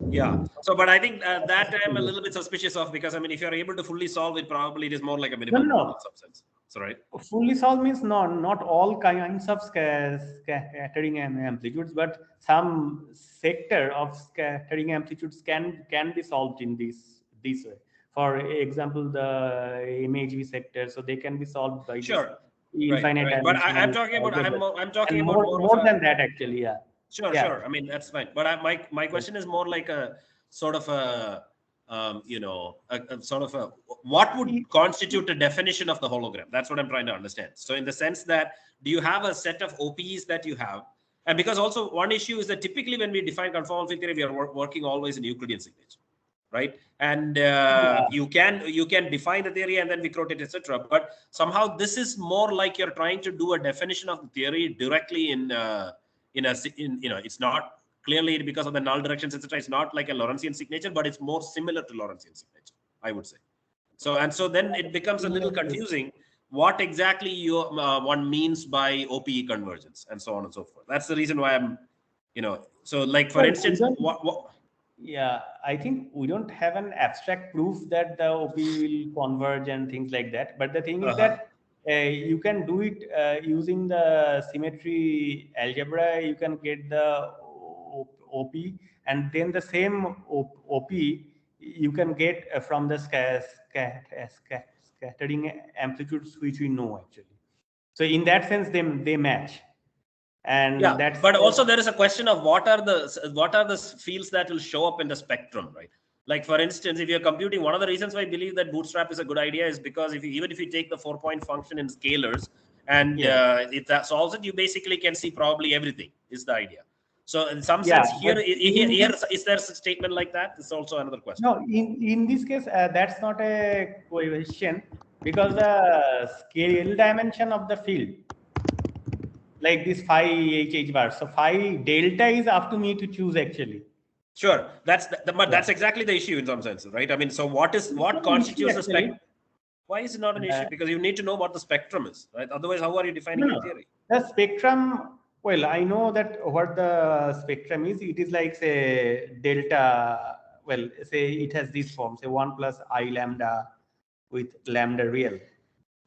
Yeah. So, but I think that I'm a little bit suspicious of, because if you're able to fully solve it, probably it is more like a minimal in some sense. So, right. Fully solved means not all kinds of scattering amplitudes, but some sector of scattering amplitudes can be solved in this way. For example, the MHV sector, so they can be solved by infinite dimensional. But I'm talking about more than that actually. Yeah. Sure. That's fine. But my question is more like a sort of a what would constitute a definition of the hologram? That's what I'm trying to understand. So in the sense that, do you have a set of OPs that you have? And because also one issue is that typically when we define conformal field theory, we are working always in Euclidean signature, right? And you can define the theory and then we quote it, etc. But somehow this is more like you're trying to do a definition of the theory directly it's not clearly because of the null directions, etc. It's not like a Lorentzian signature, but it's more similar to Lorentzian signature, I would say. So then it becomes a little confusing what exactly one means by OPE convergence and so on and so forth. That's the reason why I'm, so like for instance, yeah, I think we don't have an abstract proof that the OPE will converge and things like that. But the thing is that you can do it using the symmetry algebra. You can get the OP, and then the same OP you can get from the scattering amplitudes, which we know actually. So in that sense, they match. And yeah, but also there is a question of what are the fields that will show up in the spectrum, right? Like for instance, if you're computing, one of the reasons why I believe that Bootstrap is a good idea is because even if you take the 4-point function in scalars and if that solves it, you basically can see probably everything is the idea. So in some sense, here is there a statement like that? It's also another question. No, in this case, that's not a question, because the scale dimension of the field, like this phi HH bar, so phi delta is up to me to choose actually. Sure, that's exactly the issue in some sense, right? I mean, so what constitutes the spectrum? Why is it not an issue? Because you need to know what the spectrum is, right? Otherwise, how are you defining your theory? The spectrum, well, I know that what the spectrum is. It is like, say, delta, well, say it has this form, say 1 plus I lambda with lambda real.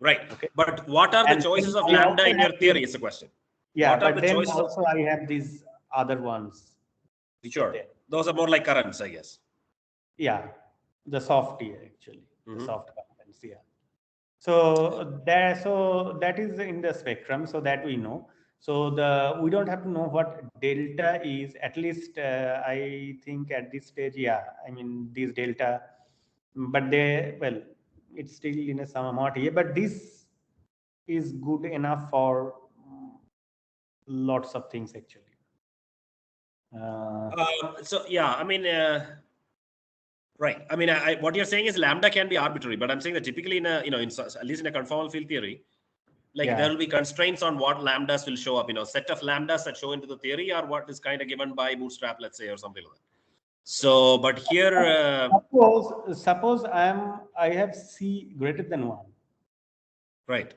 Right. Okay. But what are the choices of lambda in your theory is the question. Yeah, but then also I have these other ones. Sure. Those are more like currents, I guess. Yeah, the soft here actually, the soft currents, yeah. So that is in the spectrum, so that we know. So we don't have to know what delta is, at least I think at this stage, yeah. I mean, these delta, but it's still in a somewhat here, but this is good enough for lots of things actually. So yeah, I mean, right. I mean, what you're saying is lambda can be arbitrary, but I'm saying that typically in at least in a conformal field theory, like there will be constraints on what lambdas will show up. Set of lambdas that show into the theory are what is kind of given by Bootstrap, let's say, or something like that. So, but here, suppose I have C greater than 1. Right.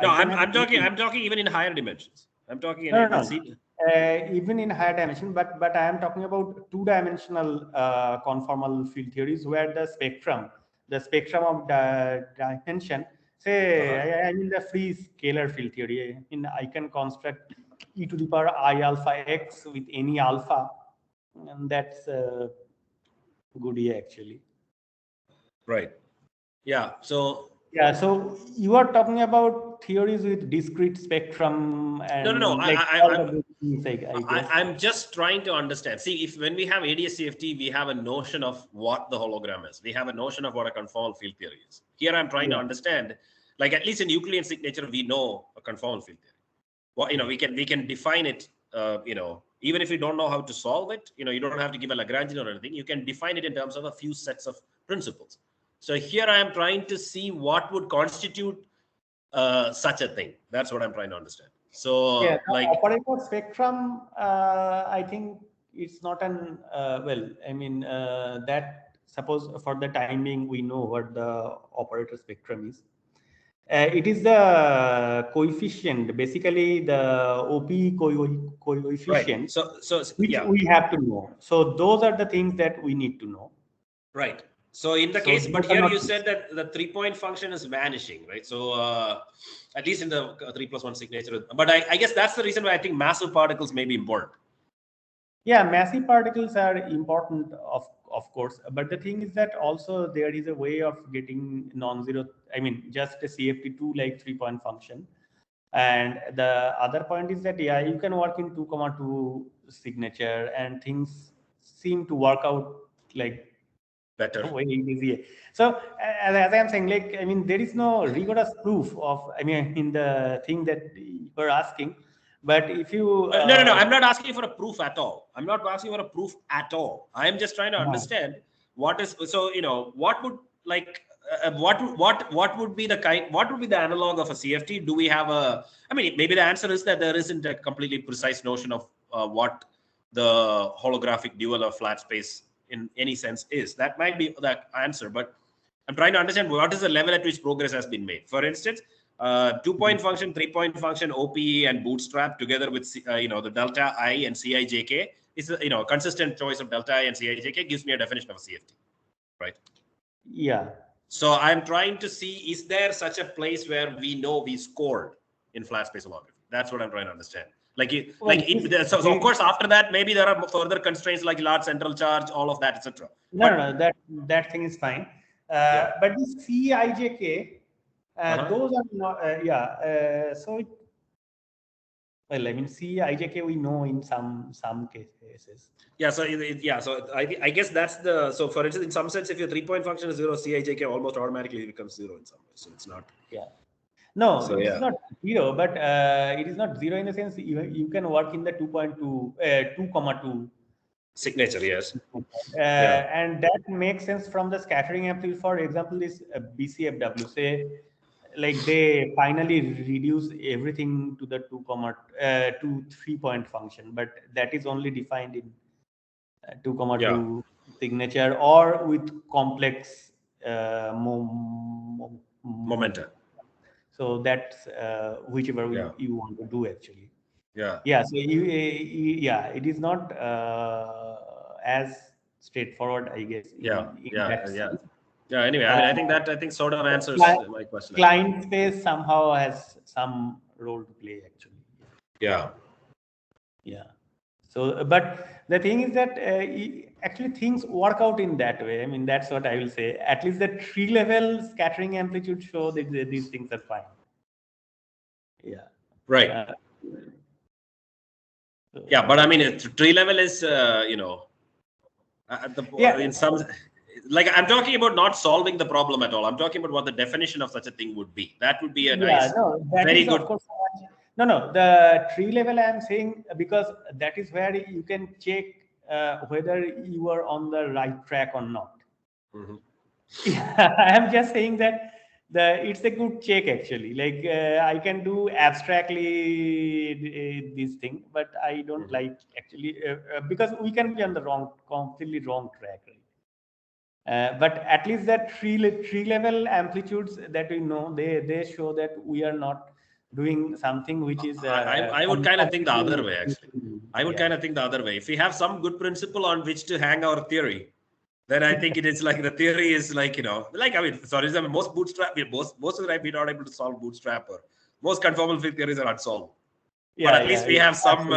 No, I'm talking even in higher dimensions. I'm talking even in higher dimension, but I am talking about 2-dimensional conformal field theories where the spectrum of the dimension, say I mean the free scalar field theory, I can construct e to the power I alpha x with any alpha, and that's good here actually. Right. Yeah. So you are talking about theories with discrete spectrum and no. Like I'm just trying to understand. See, when we have ADS-CFT, we have a notion of what the hologram is. We have a notion of what a conformal field theory is. Here, I'm trying to understand, like at least in Euclidean signature, we know a conformal field theory. Well, we can define it. Even if you don't know how to solve it, you don't have to give a Lagrangian or anything. You can define it in terms of a few sets of principles. So here I am trying to see what would constitute such a thing. That's what I'm trying to understand. So like operator spectrum, I think it's not an that suppose for the timing we know what the operator spectrum is. It is the coefficient, basically the OP coefficient, which we have to know. So those are the things that we need to know. Right. So in the case, but here you said that the 3-point function is vanishing, right? So at least in the 3+1 signature, but I guess that's the reason why I think massive particles may be important. Yeah, massive particles are important, of course, but the thing is that also there is a way of getting non-zero. I mean, just a CFT2 like 3-point function, and the other point is that you can work in 2,2 signature, and things seem to work out like better, way easier. So as I am saying, like, I mean, there is no rigorous proof of, in the thing that you were asking. But if you no, I'm not asking for a proof at all. I'm not asking for a proof at all. I am just trying to understand what is what would what would be the analog of a CFT? Do we have maybe the answer is that there isn't a completely precise notion of what the holographic dual or flat space in any sense is. That might be the answer, but I'm trying to understand what is the level at which progress has been made. For instance, 2-point function, 3-point function, OPE, and bootstrap together with the delta I and CIJK is a consistent choice of delta I and CIJK gives me a definition of a CFT, right? Yeah. So I'm trying to see, is there such a place where we know we scored in flat space holography? That's what I'm trying to understand. So of course, after that, maybe there are further constraints like large central charge, all of that, etc. No, that thing is fine. But the CIJK, those are not. So, well, I mean, CIJK we know in some cases. Yeah. So So I guess that's the. So for instance, in some sense, if your 3-point function is 0, CIJK almost automatically becomes 0 in some way. So it's not. Yeah. No, So, it's not 0, but it is not 0 in the sense you can work in the 2.2, 2,2 signature, yes. And that makes sense from the scattering amplitude. For example, this BCFW, say, like they finally reduce everything to the 3-point function, but that is only defined in 2,2 signature or with complex momenta. So that's whichever you want to do actually. Yeah. So it is not as straightforward, I guess. Anyway, I mean, I think sort of answers my question. Client space somehow has some role to play actually. Yeah. So, but the thing is that actually things work out in that way. I mean, that's what I will say. At least the tree level scattering amplitude show that these things are fine. Yeah. Right. But I mean, tree level is, in some, like I'm talking about not solving the problem at all. I'm talking about what the definition of such a thing would be. That would be a nice, very good. Of course, no, the tree level I'm saying, because that is where you can check whether you are on the right track or not. I'm just saying that it's a good check actually. Like I can do abstractly this thing, but I don't like actually because we can be on the completely wrong track, right? But at least that tree level amplitudes that we know, they show that we are not doing something which is. I would kind of think the other way actually. I would kind of think the other way. If we have some good principle on which to hang our theory, then I think it is like the theory is like, like, I mean, sorry, most bootstrap, most of the time we're not able to solve bootstrap, or most conformal field theories are unsolved. But at least we have some,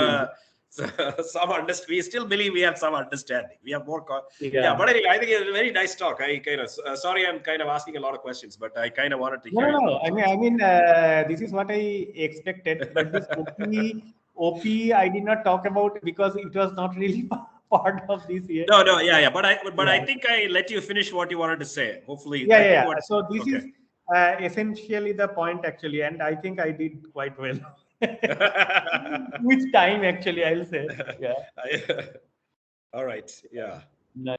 we still believe we have some understanding. We have more. But anyway, I think it's a very nice talk. I kind of, sorry, I'm kind of asking a lot of questions, but I kind of wanted to hear. No. I mean, this is what I expected. But this OP, I did not talk about because it was not really part of this year. No. But I think I let you finish what you wanted to say. Hopefully. So this is essentially the point actually, and I think I did quite well. Which time actually I'll say. All right. Yeah.